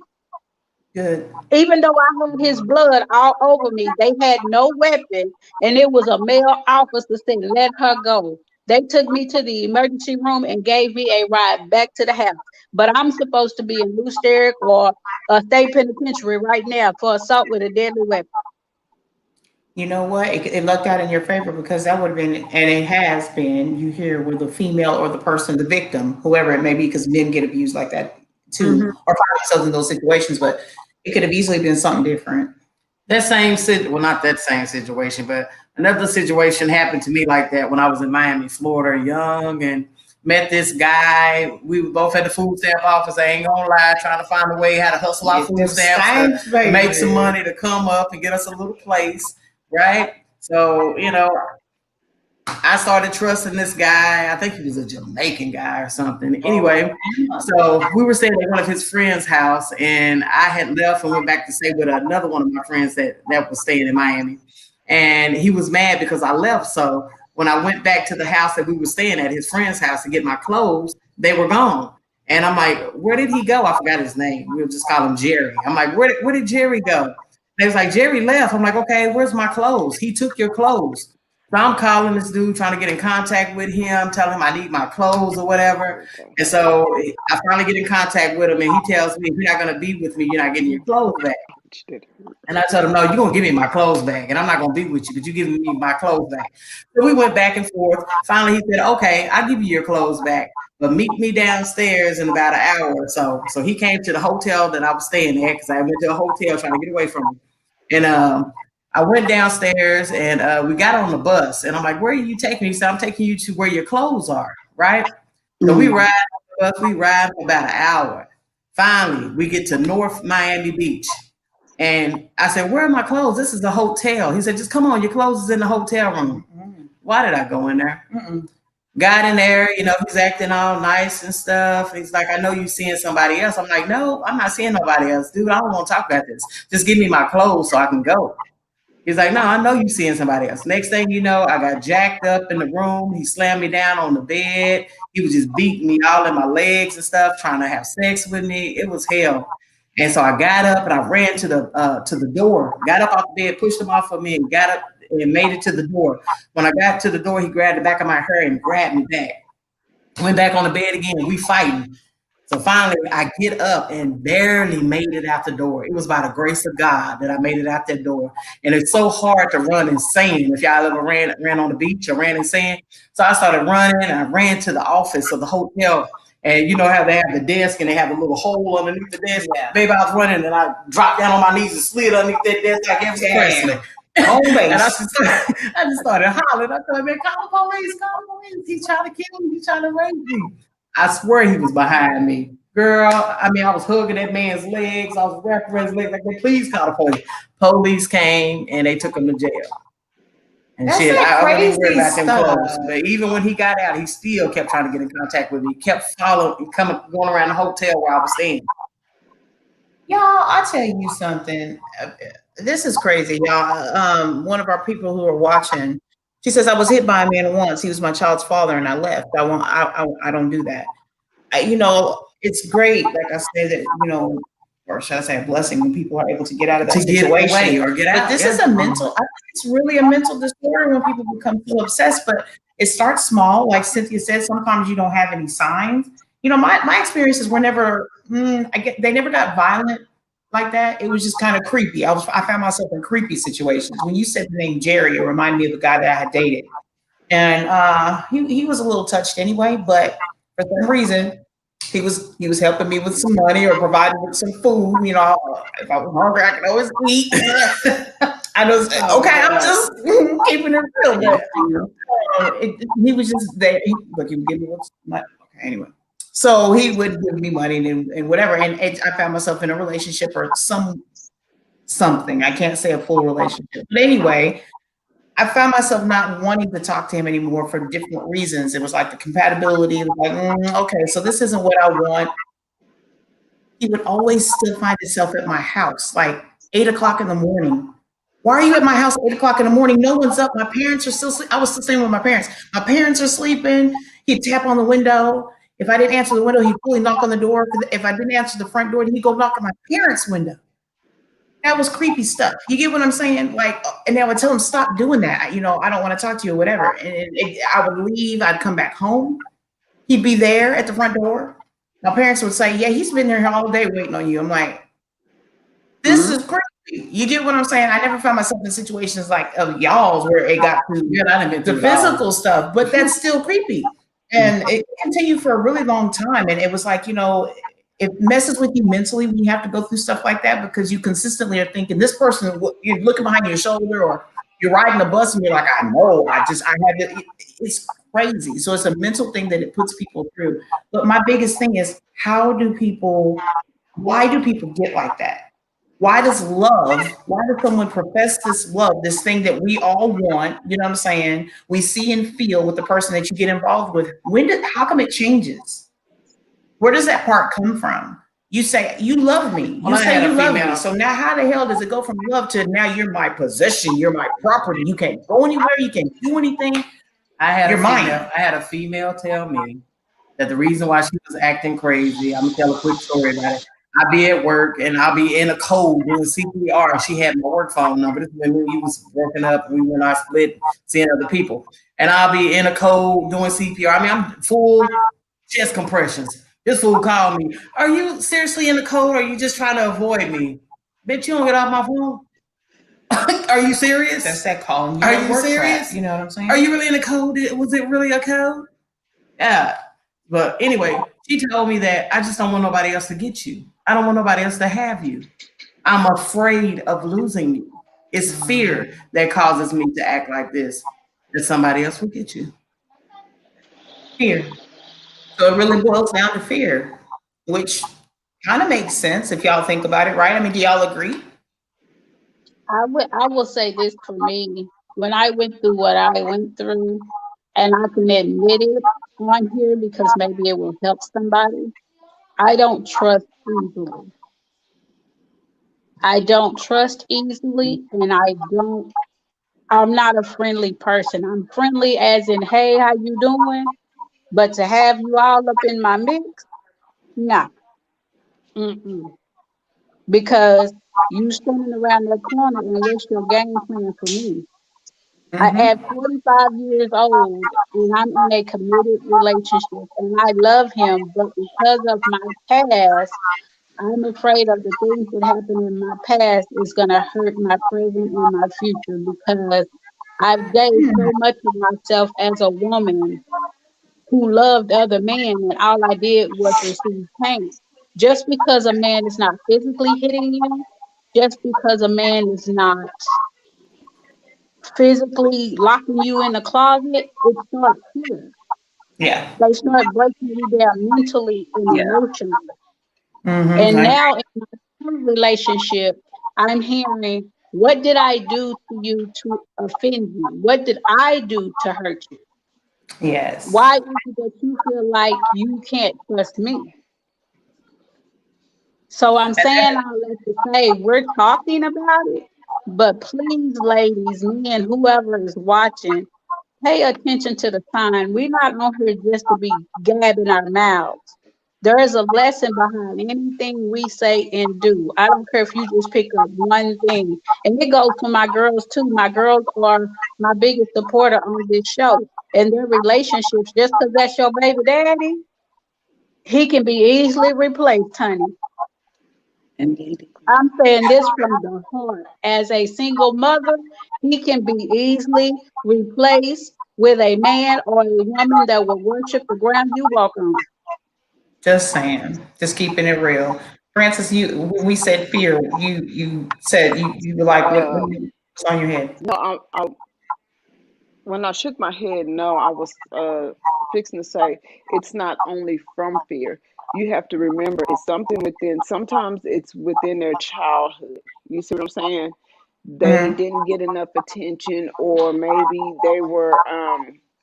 Good. Even though I had his blood all over me, they had no weapon, and it was a male officer said, "Let her go." They took me to the emergency room and gave me a ride back to the house. But I'm supposed to be in Loose Derrick or a state penitentiary right now for assault with a deadly weapon. You know what? It lucked out in your favor because that would have been, and it has been, you hear where the female or the person, the victim, whoever it may be, because men get abused like that too, Mhm. or find themselves in those situations, but it could have easily been something different. That well, not that same situation, but another situation happened to me like that when I was in Miami, Florida, young, and met this guy. We were both at the food stamp office. I ain't gonna lie, trying to find a way how to hustle our Get food them stamps stamps, to make some baby. money to come up and get us a little place, right? So, I started trusting this guy. I think he was a Jamaican guy or something. Anyway, so we were staying at one of his friends' house, and I had left and went back to stay with another one of my friends that was staying in Miami. And he was mad because I left. So when I went back to the house that we were staying at, his friend's house, to get my clothes, they were gone. And I'm like, where did he go? I forgot his name. We'll just call him Jerry. I'm like, where did Jerry go? They was like, Jerry left. I'm like, okay, where's my clothes? He took your clothes. So I'm calling this dude, trying to get in contact with him, telling him I need my clothes or whatever. And so I finally get in contact with him, and he tells me, if you're not going to be with me, you're not getting your clothes back. And I told him, no, you're going to give me my clothes back, and I'm not going to be with you, but you're giving me my clothes back. So we went back and forth. Finally, he said, okay, I'll give you your clothes back, but meet me downstairs in about an hour or so. So he came to the hotel that I was staying at, because I went to a hotel trying to get away from him. And I went downstairs, and we got on the bus, and I'm like, where are you taking me? He said, I'm taking you to where your clothes are, right? So we ride on the bus, we ride for about an hour. Finally, we get to North Miami Beach. And I said, where are my clothes? This is the hotel. He said, just come on, your clothes is in the hotel room. Why did I go in there? Got in there, he's acting all nice and stuff. He's like, I know you seeing somebody else. I'm like, no, I'm not seeing nobody else. Dude, I don't want to talk about this. Just give me my clothes so I can go. He's like, no, I know you seeing somebody else. Next thing you know, I got jacked up in the room. He slammed me down on the bed. He was just beating me all in my legs and stuff, trying to have sex with me. It was hell. And so I got up and I ran to the door, got up off the bed, pushed him off of me, and got up and made it to the door. When I got to the door, he grabbed the back of my hair and grabbed me back. Went back on the bed again, and we fighting. So finally, I get up and barely made it out the door. It was by the grace of God that I made it out that door. And it's so hard to run in sand. If y'all ever ran on the beach or ran in sand. So I started running, and I ran to the office of the hotel. And you know how they have the desk and they have a little hole underneath the desk? Yeah. Baby, I was running, and I dropped down on my knees and slid underneath that desk like Elvis Presley. And I just started hollering. I said, man, call the police, call the police. He's trying to kill me. He's trying to rape me. I swear he was behind me. Girl, I was hugging that man's legs. I was wrapping his legs like, please call the police. Police came, and they took him to jail. And That's shit, that I wasn't crazy worried about them stuff. clothes. But even when he got out, he still kept trying to get in contact with me. He kept going around the hotel where I was staying. Y'all, I'll tell you something. This is crazy, y'all. One of our people who are watching, she says, I was hit by a man once. He was my child's father, and I left. I don't do that. It's great, like I said, that, or should I say a blessing when people are able to get out of that situation. Get away or get out. But this is I think it's really a mental disorder when people become so obsessed, but it starts small. Like Cynthia said, sometimes you don't have any signs. My experiences were never, they never got violent like that. It was just kind of creepy. I found myself in creepy situations. When you said the name Jerry, it reminded me of a guy that I had dated. And he was a little touched anyway, but for some reason, he was helping me with some money or providing with some food. If I was hungry, I could always eat. I was okay. I'm just keeping it real. But he was just there. He would give me money. Okay, anyway. So he would give me money and whatever. And I found myself in a relationship or something. I can't say a full relationship, but anyway. I found myself not wanting to talk to him anymore for different reasons. It was like the compatibility, like, okay, so this isn't what I want. He would always still find himself at my house, like 8 o'clock in the morning. Why are you at my house at 8 o'clock in the morning? No one's up. My parents are still sleeping. I was still staying with my parents. My parents are sleeping. He'd tap on the window. If I didn't answer the window, he'd fully knock on the door. If I didn't answer the front door, he'd go knock on my parents' window. That was creepy stuff. You get what I'm saying? Like, and I would tell him, stop doing that. I don't want to talk to you or whatever. And I would leave. I'd come back home. He'd be there at the front door. My parents would say, yeah, he's been there all day waiting on you. I'm like, this is crazy. You get what I'm saying? I never found myself in situations like of y'all's where it got to the physical stuff, but that's still creepy. And it continued for a really long time. And it was like, it messes with you mentally when you have to go through stuff like that because you consistently are thinking this person, you're looking behind your shoulder or you're riding a bus and you're like, I know, I had it. It's crazy. So it's a mental thing that it puts people through. But my biggest thing is why do people get like that? Why does someone profess this love, this thing that we all want, you know what I'm saying? We see and feel with the person that you get involved with. How come it changes? Where does that part come from? You say, you love me. You say you love me. So now how the hell does it go from love to now you're my possession, you're my property. You can't go anywhere, you can't do anything. I had a female tell me that the reason why she was acting crazy, I'm gonna tell a quick story about it. I'll be at work and I'll be in a code doing CPR. She had my work phone number. This is when you was working up. We went out split, seeing other people. And I'll be in a code doing CPR. I mean, I'm full chest compressions. This fool called me. Are you seriously in the code or are you just trying to avoid me? Bitch, you don't get off my phone. Are you serious? That's that calling you. Are a you work serious? trap, you know what I'm saying? Are you really in the code? Was it really a code? Yeah. But anyway, she told me that I just don't want nobody else to get you. I don't want nobody else to have you. I'm afraid of losing you. It's fear that causes me to act like this, that somebody else will get you. Fear. So it really boils down to fear, which kind of makes sense if y'all think about it, right? I mean, do y'all agree? I will say this for me. When I went through what I went through, and I can admit it on here because maybe it will help somebody. I don't trust easily. I don't trust easily, and I'm not a friendly person. I'm friendly as in, hey, how you doing? But to have you all up in my mix, nah. Mm-mm. Because you standing around that corner and what's your game plan for me? I Mm-hmm. at 45 years old and I'm in a committed relationship and I love him, but because of my past, I'm afraid of the things that happened in my past is gonna hurt my present and my future because I've gave so much of myself as a woman who loved other men and all I did was receive pain. Just because a man is not physically hitting you, just because a man is not physically locking you in the closet, it starts here. Yeah. They start breaking you down mentally and Yeah. emotionally. Mm-hmm. And now in my current relationship, I'm hearing, what did I do to you to offend you? What did I do to hurt you? Yes. Why is it that you feel like you can't trust me? So I'm saying all that to say we're talking about it, but please, ladies, men, whoever is watching, pay attention to the sign. We're not on here just to be gabbing our mouths. There is a lesson behind anything we say and do. I don't care if you just pick up one thing. And it goes to my girls too. My girls are my biggest supporter on this show. And their relationships, just because that's your baby daddy, he can be easily replaced, honey. Indeed. I'm saying this from the heart. As a single mother, he can be easily replaced with a man or a woman that will worship the ground you walk on. Just saying. Just keeping it real. Francis, you when we said fear, you said you were like Uh, what's on your head? no, when I shook my head, no, I was fixing to say it's not only from fear. You have to remember it's something within, sometimes it's within their childhood. You see what I'm saying? They Mm-hmm. didn't get enough attention, or maybe they were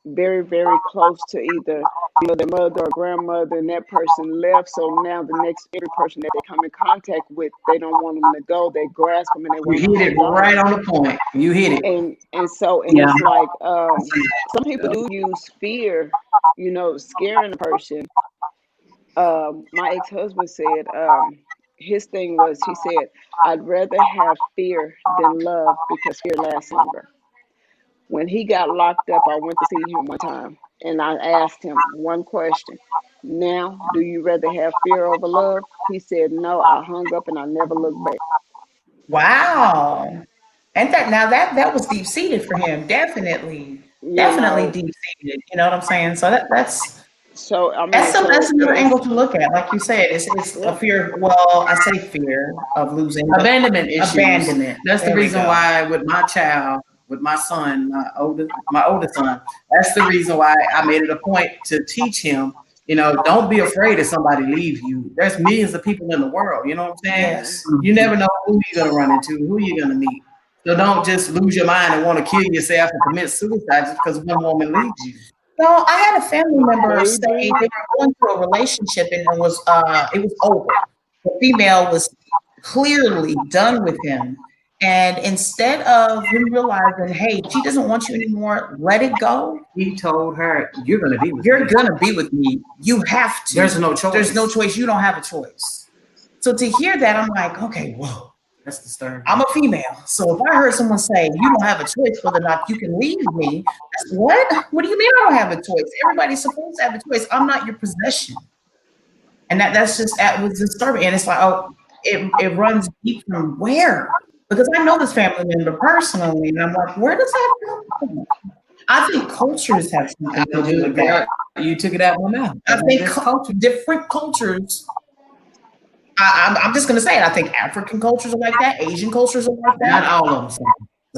very, very close to either, their mother or grandmother, and that person left. So now the next every person that they come in contact with, they don't want them to go. They grasp them and they You want to hit it hold on. right on the point. You hit it. And Yeah. it's like some people do use fear, scaring a person. My ex-husband said his thing was, he said, I'd rather have fear than love because fear lasts longer. When he got locked up, I went to see him one time and I asked him one question. Now, do you rather have fear over love? He said, no. I hung up and I never looked back. Wow. And that was deep seated for him. Definitely. You Definitely know, deep seated. You know what I'm saying? So that's so I mean, that's so another it's angle to look at. Like you said, it's a yeah. fear. Well, I say fear of losing, but Abandonment issues. abandonment. That's the There we reason go. why with my child, with my son, my oldest son. That's the reason why I made it a point to teach him. Don't be afraid if somebody leave you. There's millions of people in the world. You know what I'm saying? Yeah. Yes. You never know who you're gonna run into, who you're gonna meet. So don't just lose your mind and want to kill yourself and commit suicide just because one woman leaves you. No, I had a family member say they Baby. were going through a relationship and it was over. The female was clearly done with him. And instead of him realizing, hey, she doesn't want you anymore, let it go. He told her, you're gonna be with me. You're gonna be with me. You have to. There's no choice. There's no choice. You don't have a choice. So to hear that, I'm like, okay, whoa, That's disturbing. I'm a female. So if I heard someone say, you don't have a choice whether or not you can leave me, that's what? What do you mean I don't have a choice? Everybody's supposed to have a choice. I'm not your possession. And that was disturbing. And it's like, oh, it runs deep from where? Because I know this family member personally, and I'm like, where does that come from? I think cultures have something to do with that. You took it out of my mouth. I think different cultures. I'm just going to say it. I think African cultures are like that. Asian cultures are like that. Not all of them.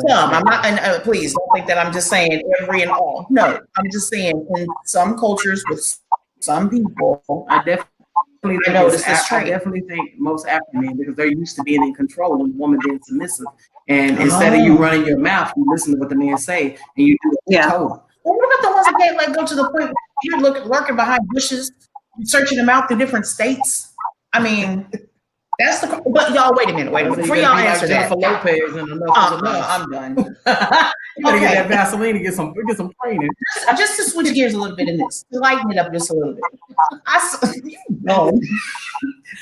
Some. I'm not. And please don't think that I'm just saying every and all. No, I'm just saying in some cultures with some people. I definitely noticed this trait. I definitely think most African men, because they're used to being in control and the woman being submissive. And instead of you running your mouth, you listen to what the man say and you do what you're told. Well, what about the ones that can't like go to the point where you're lurking behind bushes, searching them out through different states? I mean, that's the. But y'all, wait a minute. Before y'all answer that, Jennifer Lopez and enough. I'm done. You gotta get that Vaseline and get some training. Just to switch gears a little bit in this, to lighten it up just a little bit.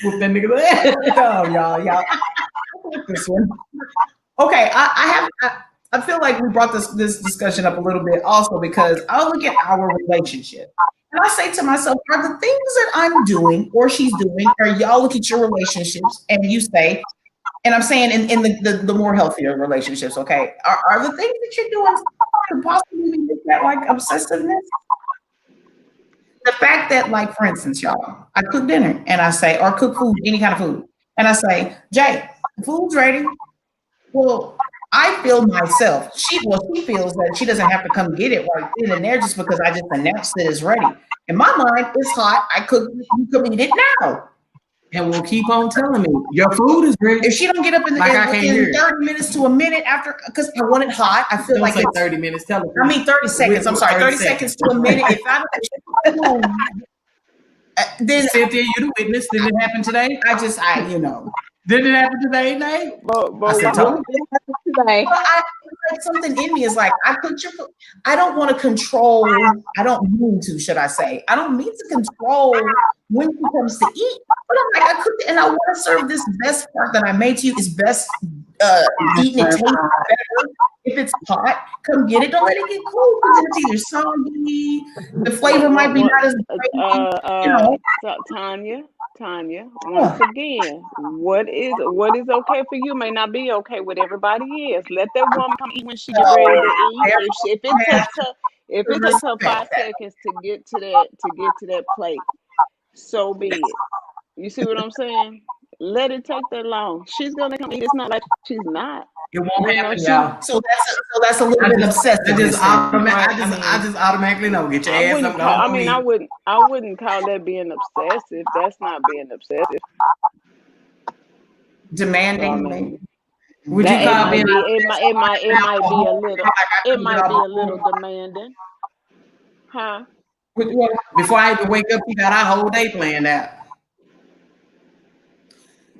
Whoop that nigga there. Oh, y'all. This one. Okay, I feel like we brought this discussion up a little bit also because I look at our relationship and I say to myself, are the things that I'm doing or she's doing, or y'all look at your relationships and you say, and I'm saying in the more healthier relationships, okay, are the things that you're doing could possibly be that like obsessiveness? The fact that, like, for instance, y'all, I cook dinner and I say, or cook food, any kind of food, and I say, Jay, the food's ready. Well, I feel myself. She feels that she doesn't have to come get it right then and there just because I just announced that it's ready. In my mind, it's hot. I cook. You could eat it now. And we'll keep on telling me your food is ready. If she don't get up in within 30 minutes to a minute after, because I want it hot, I feel like it's 30 minutes. Tell her. I mean 30 seconds. I'm sorry, 30 seconds to a minute. If I then Cynthia, you the witness. Did it happen today? Did it happen today, Nate? But today. Like something in me is like, I cooked your food. I don't want to control. I don't mean to, should I say? I don't mean to control when she comes to eat. But I'm like, I cooked it and I want to serve this best part that I made to you is best eaten and taste better. If it's hot, come get it. Don't let it get cold because it's either soggy. The flavor might be not as great. So Tanya, once again, what is okay for you may not be okay with everybody else. Let that woman come eat when she gets ready to eat. If it takes her 5 seconds to get to that plate, so be it. You see what I'm saying? Let it take that long. She's gonna come eat. It's not like she's not. It won't happen, y'all. So that's a little bit obsessive. I just automatically know. Get your ass up. I wouldn't call that being obsessive. That's not being obsessive. Demanding. Would you call being? It might be a little demanding. Huh? Before I even wake up, you got our whole day planned out.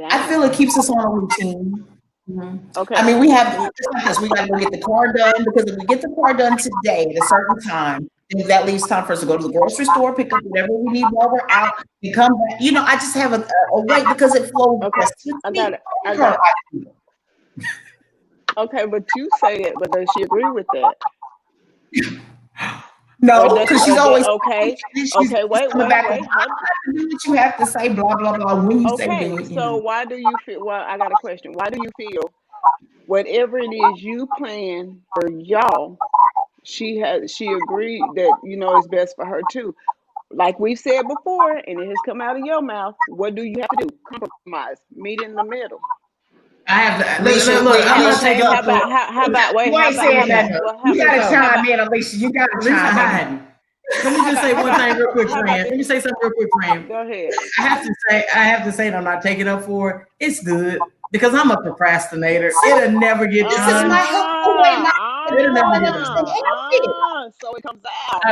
I feel it keeps us on a routine. Mm-hmm. Okay. I mean, we have this. We got to go get the car done because if we get the car done today at a certain time, then that leaves time for us to go to the grocery store, pick up whatever we need while we're out, and come back. I just have a way because it flows. Okay, I got it. Okay, but you say it, but does she agree with that? No, because she's always okay. Wait. Do what you have to say, blah blah blah. When you say it, so why do you feel? Well, I got a question. Why do you feel whatever it is you plan for y'all, she agreed that it's best for her too? Like we've said before, and it has come out of your mouth. What do you have to do? Compromise. Meet in the middle. I have to look. I'm gonna take up. How about wait? You ain't saying that. You gotta chime in, Alicia. You gotta chime in. Let me just say one thing real quick, friend. Let me say something real quick, friend. Go ahead. I have to say that I'm not taking up for it. It's good because I'm a procrastinator. It'll never get done. This is my helpful way. It'll never get done. So it comes out.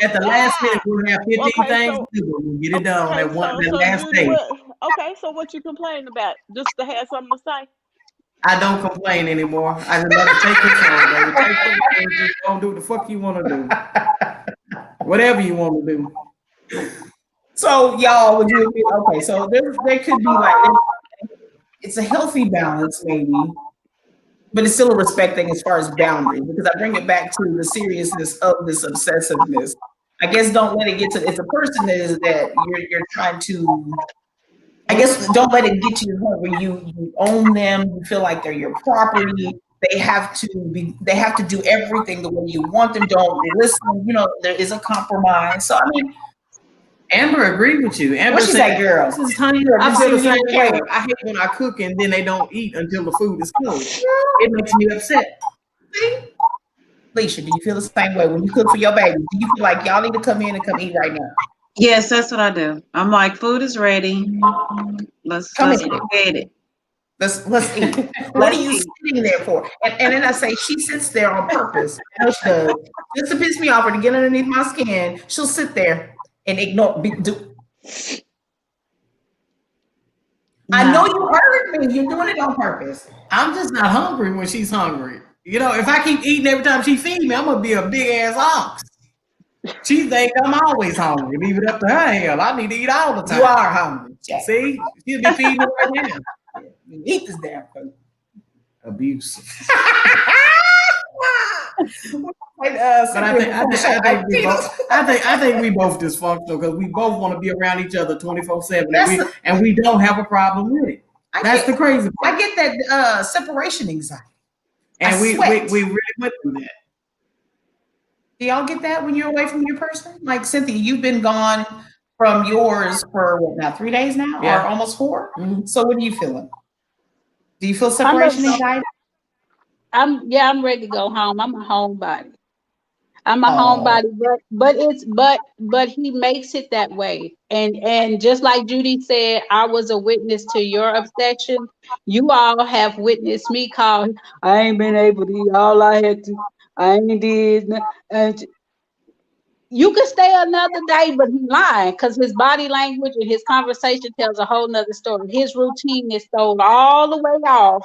At the last minute, we'll have 15 things to do. We'll get it done at the last day. Okay, so what you complaining about? Just to have something to say? I don't complain anymore. I just let it take control, baby. Take control. Just don't do what the fuck you want to do. Whatever you want to do. So So y'all, would you admit? Okay, so there could be like it's a healthy balance, maybe, but it's still a respect thing as far as boundaries. Because I bring it back to the seriousness of this obsessiveness. I guess don't let it get to. If a person is that you're trying to. I guess don't let it get to your point where you own them. You feel like they're your property. They have to be. They have to do everything the way you want them. Don't listen. You know there is a compromise. So I mean, Amber agreed with you. Amber what she said, say, girl? "This is Tanya. I feel the same way. I hate when I cook and then they don't eat until the food is cooked. It makes me upset." See? Leisha, do you feel the same way when you cook for your baby? Do you feel like y'all need to come in and come eat right now? Yes, that's what I do. I'm like, food is ready. Let's Come get eat it. it. Let's eat. What are Let's you eat. sitting there for? And then I say she sits there on purpose. I know she does. Just to piss me off or to get underneath my skin. She'll sit there and ignore. I know you heard me. You're doing it on purpose. I'm just not hungry when she's hungry. You know, if I keep eating every time she feeds me, I'm gonna be a big ass ox. She think I'm always hungry. Leave it up to her. Hell, I need to eat all the time. You are hungry. Jack. See, she'll be feeding me right now. Eat this damn food. Abuse. But I think we both dysfunctional because we both want to be around each other 24/7, and we don't have a problem with it. That's the crazy part. I get that separation anxiety. And we really went through that. Do y'all get that when you're away from your person? Like Cynthia, you've been gone from yours for what now, 3 days now, or almost 4? Mm-hmm. So what are you feeling? Do you feel separation anxiety? I'm ready to go home. I'm a homebody. I'm a homebody, but he makes it that way. And just like Judy said, I was a witness to your obsession. You all have witnessed me call. I ain't been able to eat all I had to. I ain't did. And you could stay another day, but he's lying because his body language and his conversation tells a whole nother story. His routine is thrown all the way off.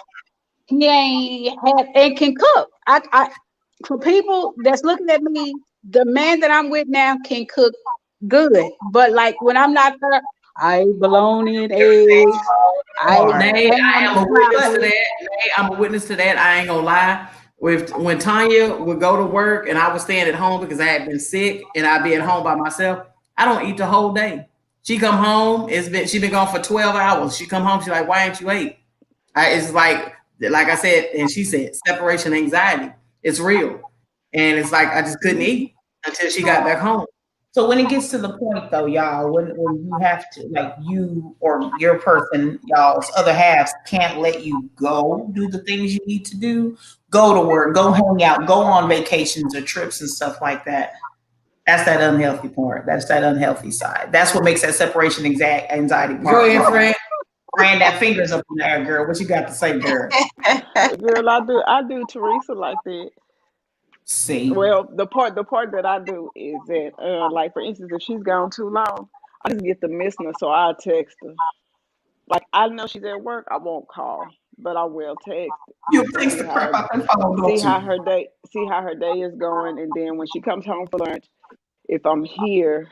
He ain't had and can cook. I for people that's looking at me, the man that I'm with now can cook good. But like when I'm not there, I eat bologna and eggs. I am a witness to that. I'm a witness to that. I ain't gonna lie. When Tanya would go to work and I was staying at home because I had been sick and I'd be at home by myself, I don't eat the whole day. She come home, she been gone for 12 hours. She come home, she's like, why ain't you ate? It's like I said, and she said, separation anxiety. It's real. And it's like I just couldn't eat until she got back home. So when it gets to the point though, y'all, when you have to, like you or your person, y'all's other halves can't let you go do the things you need to do, go to work, go hang out, go on vacations or trips and stuff like that. That's that unhealthy part. That's that unhealthy side. That's what makes that separation anxiety part. Go ahead, Fran. Fran, that fingers up in the air, girl. What you got to say, girl? Girl, I do Teresa like that. See. Well, the part that I do is that, like for instance, if she's gone too long, I just get the missing her, so I text her. Like I know she's at work, I won't call, but I will text. You text the crap out that phone, see how her day is going, and then when she comes home for lunch, if I'm here,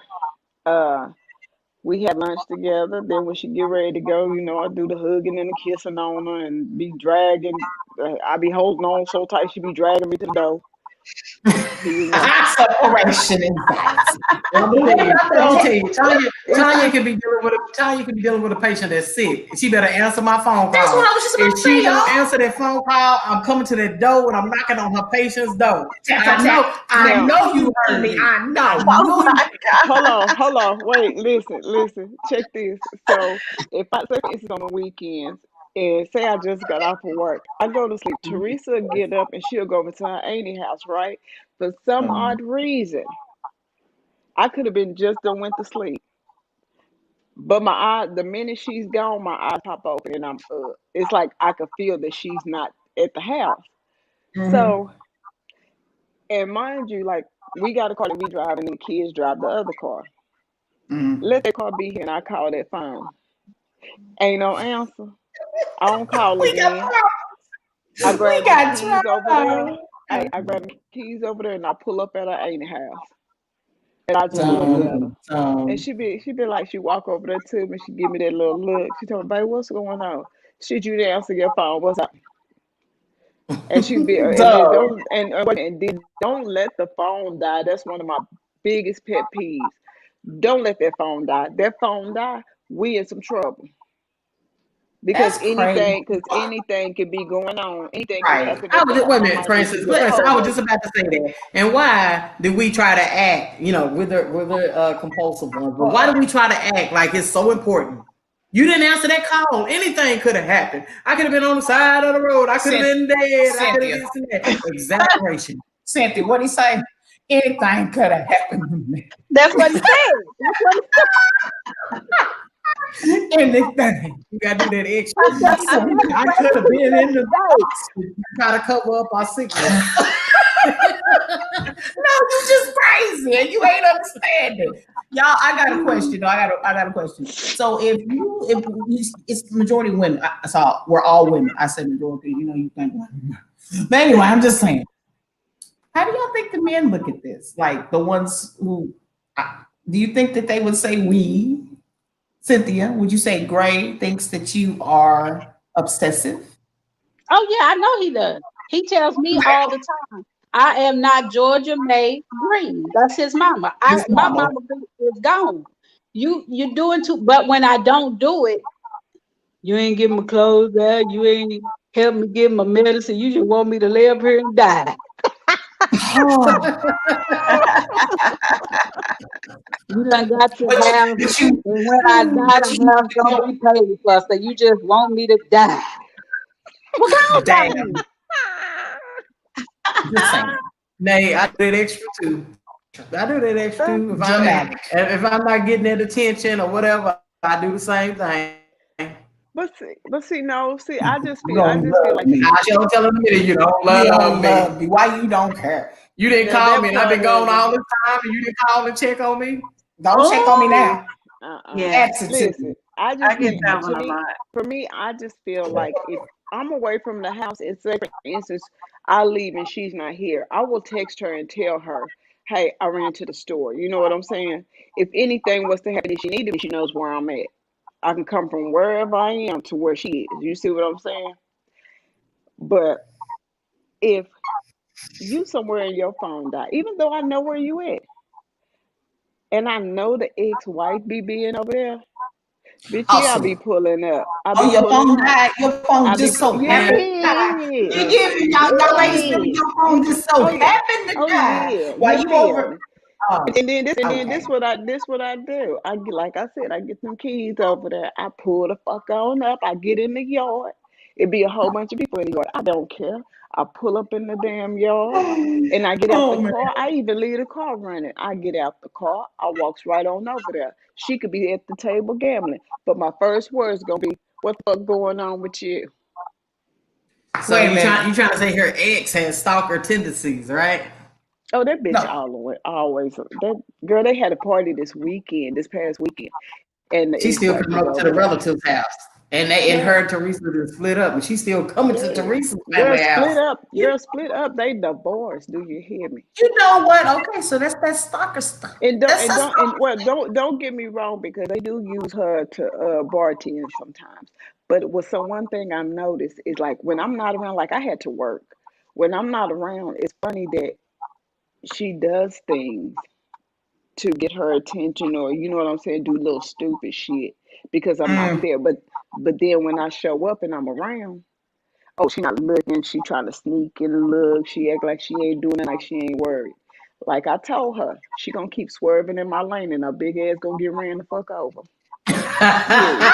we have lunch together. Then when she get ready to go, I do the hugging and the kissing on her and be dragging. I be holding on so tight, she be dragging me to the door. Separation anxiety. Let me tell you, Tanya can be dealing with a patient that's sick. She better answer my phone call. That's what I was just about to say, If she don't answer that phone call, I'm coming to that door and I'm knocking on her patient's door. I know you heard me. I know. Hold on. Wait, listen. Check this. So if I say this is on the weekends, and say I just got off of work, I go to sleep. Teresa will get up and she'll go over to her auntie house, right? For some odd reason, I could have been just done went to sleep. But my eye, the minute she's gone, my eyes pop open and I'm up. It's like I could feel that she's not at the house. So, and mind you, like we got a car that we drive and the kids drive the other car. Let that car be here and I call that phone. Ain't no answer. I don't call again. I grab the keys over there. I grab the keys over there and I pull up at her aunt's house. and I just looked at her. And Um, she be like, she walk over there to me, she give me that little look. She told me, baby, what's going on? Should you answer your phone? What's up? And she be and then so don't let the phone die. That's one of my biggest pet peeves. Don't let that phone die. That phone die, we in some trouble. that's crazy. Because anything could be going on. Anything could Right. happen I at was the just, house. wait a I minute, might need Francis. to get a I hold was of just you. about to say that. And why did we try to act, with the compulsive ones? But why do we try to act like it's so important? You didn't answer that call. Anything could have happened. I could have been on the side of the road. I could have been dead. I could have Cynthia. this and that. Exaggeration. Cynthia, what he say? Anything could have happened to me. That's what he said. That's what Anything. You gotta do that extra. he So said. I could have been in the Right. box to try to cover up our sickness. No, you just crazy and you ain't understanding. Y'all, I got a question. I got a question. So if it's majority women, so we're all women. I said majority, you think. But anyway, I'm just saying. How do y'all think the men look at this? Like the ones who, do you think that they would say we? Cynthia, would you say Gray thinks that you are obsessive? Oh yeah, I know he does. He tells me all the time. I am not Georgia May Green. That's his mama. His My mama. mama is gone. You doing too, but when I don't do it, you ain't give my clothes back. You ain't help me give my medicine. You just want me to lay up here and die. Oh, You done got your but house, but you, and when I die, but the you house gonna be paid for. So you just want me to die. Well, go damn. on. Just saying. Nay, I do that extra too. I do that extra too. Dramatic. If I'm not getting that attention or whatever, I do the same thing. No, see, You don't I just feel love like me. I sure telling me that you don't You love don't me. love me. Why you don't care? You didn't now call that me, and I've been part gone of it. all this time, and you didn't call and check on me. Don't check on me Oh, now. yeah, Attitude. Listen, I I just get be that to one a me lot. for me, I just feel like if I'm away from the house and say for instance, I leave and she's not here, I will text her and tell her, hey, I ran to the store. You know what I'm saying? If anything was to happen, if she needed me, she knows where I'm at. I can come from wherever I am to where she is. You see what I'm saying? But if you somewhere and your phone die, even though I know where you at, and I know the ex-wife be being over there, bitch, yeah, I Also, be pulling up. I oh, be your pulling phone up. died. Your phone just so Man, happened to die. Yes, You look, give me, y'all ladies, remember yes. your phone just so Oh yeah. happened to Oh die yeah. while You you feel over. me? Oh, And then okay. this what I do. I get like I said, I get them keys over there. I pull the fuck on up. I get in the yard. It be a whole bunch of people in the yard. I don't care. I pull up in the damn yard and I get out the Oh man. car. I even leave the car running. I get out the car. I walks right on over there. She could be at the table gambling, but my first words gonna be, "What the fuck going on with you?" so Wait a minute. you trying to say her ex has stalker tendencies, right? Oh, that bitch No, always that girl. They had a party this past weekend, and the She's still ex-wife coming was over to over the there. relative's house, and Yeah, her and Teresa just split up, and she's still coming to yeah. Teresa's family house. you, Girl, split up. They divorced. Do you hear me? you know what? Okay, so that's that stalker stuff. That's that stalker. Don't get me wrong because they do use her to bartend sometimes. But one thing I noticed is like when I'm not around, like I had to work. When I'm not around, it's funny that she does things to get her attention or you know what I'm saying, do little stupid shit because I'm not Mm. there. But then when I show up and I'm around, oh, she not looking, she trying to sneak and look, she act like she ain't doing it, like she ain't worried. Like I told her, she gonna keep swerving in my lane and her big ass gonna get ran the fuck over. Period.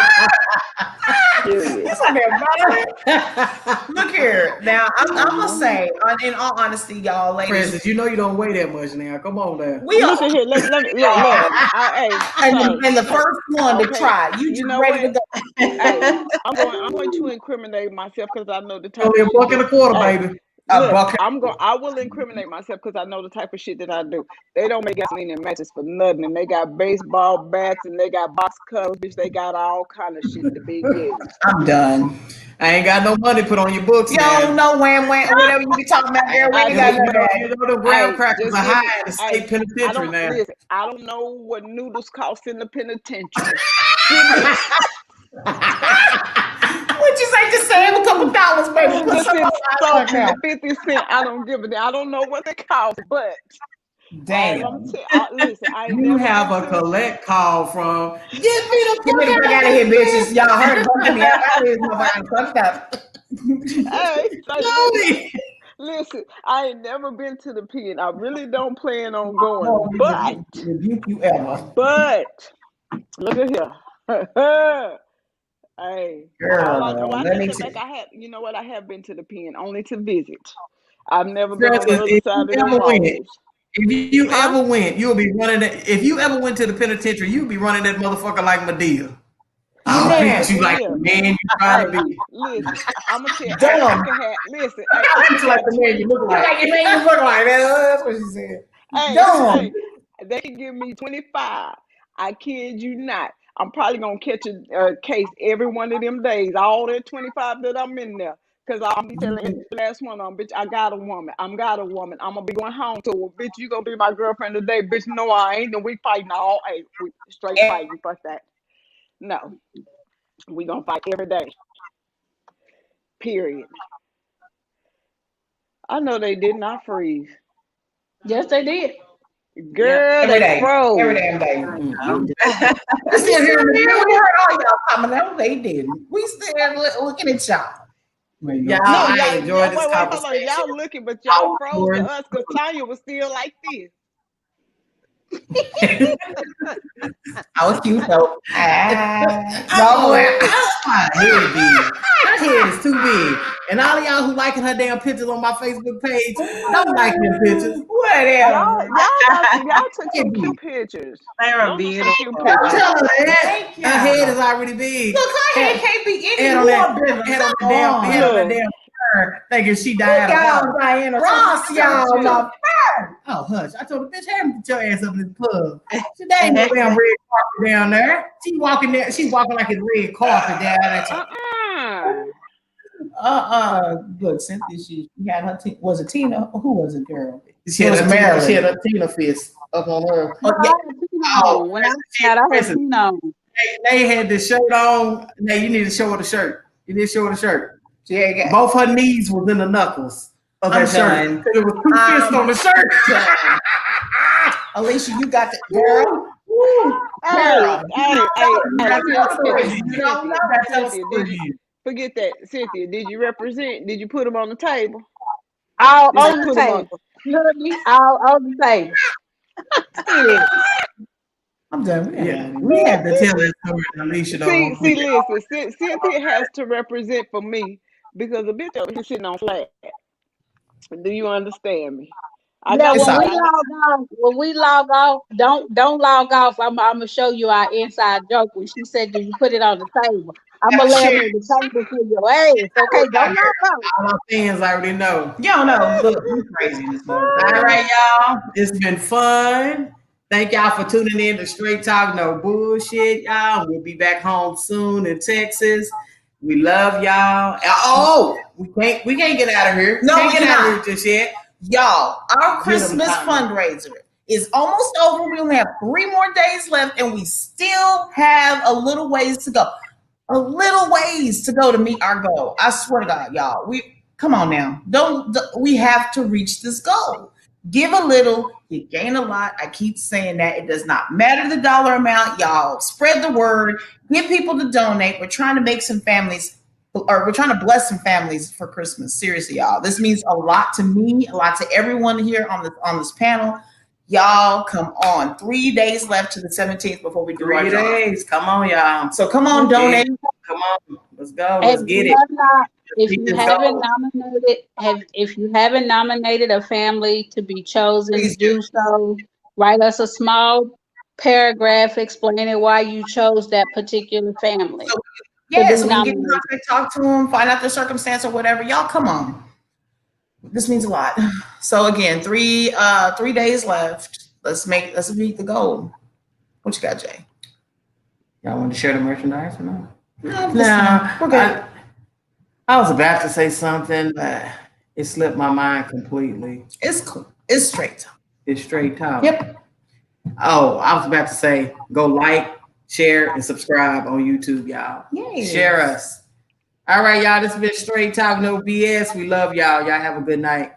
Period. That's not that. Look here. Now, I'm gonna Uh-huh. say, in all honesty, y'all, ladies, Francis, you know you don't weigh that much now. Come on now. we Look are. at here. Let me look. Hey, And the first one to okay. try, you You just know ready to what? go. Hey, I'm going to incriminate myself because I know the type Only of a shit buck and that a quarter, hey, baby. Look, I will incriminate myself because I know the type of shit that I do. They don't make gasoline and matches for nothing, and they got baseball bats and they got box cutters, bitch. They got all kind of shit to be used. I'm done. I ain't got no money put on your books, You man. don't know wham whatever you be talking about, girl. We ain't got none of that. You know the graham crackers are high in the state I penitentiary don't now. listen. I don't know what noodles cost in the penitentiary. Give me What you say? Just save a couple dollars, baby. Put just some in on my account. 50 cents. I don't give a damn. I don't know what they cost, but Damn. listen. I ain't You never have been a to collect call from Get me the fuck out of here, bitches. Y'all heard about me. I got this motherfucker fucked up. Hey, listen, I ain't never been to the pen. I really don't plan on going, but rebuke you ever. Look at here. Hey, Girl, I let take me that see. back. I know what, I have been to the pen only to visit. I've never Girl, been on the other side of them walls. If you Huh? ever went, you'll be running that. If you ever went to the penitentiary, you'll be running that motherfucker like Medea. I'll treat you like the man you trying to be. Listen, I'm gonna tell you, Damn. I can have. Listen, I treat you like the man you look like. Like the man you look like. That's what she said. Hey, they can give me 25. I kid you not. I'm probably gonna catch a case every one of them days. All that 25 that I'm in there. Cause I'll be telling every last one of them, bitch, I got a woman. I'm gonna be going home to her. Bitch, you gonna be my girlfriend today. Bitch, no, I ain't. And we fighting all. Hey, we straight fighting. Fuck that. No, we gonna fight every day. Period. I know they did not freeze. Yes, they did. Girl, Every they day. froze. Every damn day. We still here. We heard all y'all coming out. They didn't. We still looking at y'all. Y'all, No, I enjoy this wait, hold on. conversation. Y'all looking, but y'all froze to us because Tanya was still like this. I was cute though. My head big. Her head is too big. And all of y'all who liking her damn pictures on my Facebook page, don't like them pictures. Whatever. Y'all took some cute pictures. They were Those are some beautiful. cute Don't pictures. tell her that. Thank you. Her head is already big. Look, her head can't be any And more on that, bigger. and on the damn, and on the damn fur, thinking she died of Y'all, heart. Diana Ross, y'all. My Oh, hush. I told the bitch, have put your ass up in the pub. She ain't no damn red carpet down there. She walking there. She walking like it's red carpet down there. Look, Cynthia, she had her was it Tina? Who was it, girl? She It was Marilyn. She had a Tina fist up on her. When I had a Tina on. They had the shirt on. Now you need to show her the shirt. You need to show her the shirt. She ain't got Both her knees was in the knuckles of that shirt. done. There was two fists on the shirt. Alicia, you got the girl. Forget that. Cynthia, did you represent? Did you put them on the table? All on the table. You heard me? All on the table. I'm done. We had to tell that story to Alicia. Listen. Cynthia has to represent for me because the bitch over here sitting on flat. Do you understand me? When we log off, don't log off. I'm gonna show you our inside joke when she said, "Do you put it on the table?" I'm gonna lay it on the table for your ass. Okay, don't log off. All our fans already know. Y'all know. Look, you crazy. All right, y'all. It's been fun. Thank y'all for tuning in to Straight Talk, No Bullshit, y'all. We'll be back home soon in Texas. We love y'all. Oh, we can't get out of here. No, we can't get out of cannot. here just yet. Y'all, our Christmas fundraiser is almost over. We only have 3 more days left, and we still have a little ways to go. A little ways to go to meet our goal. I swear to God, y'all. Come on now. We have to reach this goal. Give a little, you gain a lot. I keep saying that. It does not matter the dollar amount, y'all. Spread the word. Get people to donate. We're trying to make some families, or we're trying to bless some families for Christmas. Seriously, y'all. This means a lot to me, a lot to everyone here on this panel. Y'all, come on. 3 days left to the 17th before we do 3 days. Come on, y'all. So come on, donate. Come on. Let's go. Let's get it. If you haven't nominated a family to be chosen, do so. Write us a small paragraph explaining why you chose that particular family. So we can get in contact, talk to them, find out their circumstance or whatever. Y'all, come on. This means a lot. So again, 3 days left. Let's meet the goal. What you got, Jay? Y'all want to share the merchandise or no? No, we're good. I was about to say something, but it slipped my mind completely. It's cool. It's straight. It's straight talk. Yep. Oh, I was about to say, go like, share, and subscribe on YouTube, y'all. Yes. Share us. All right, y'all. This has been Straight Talk, No BS. We love y'all. Y'all have a good night.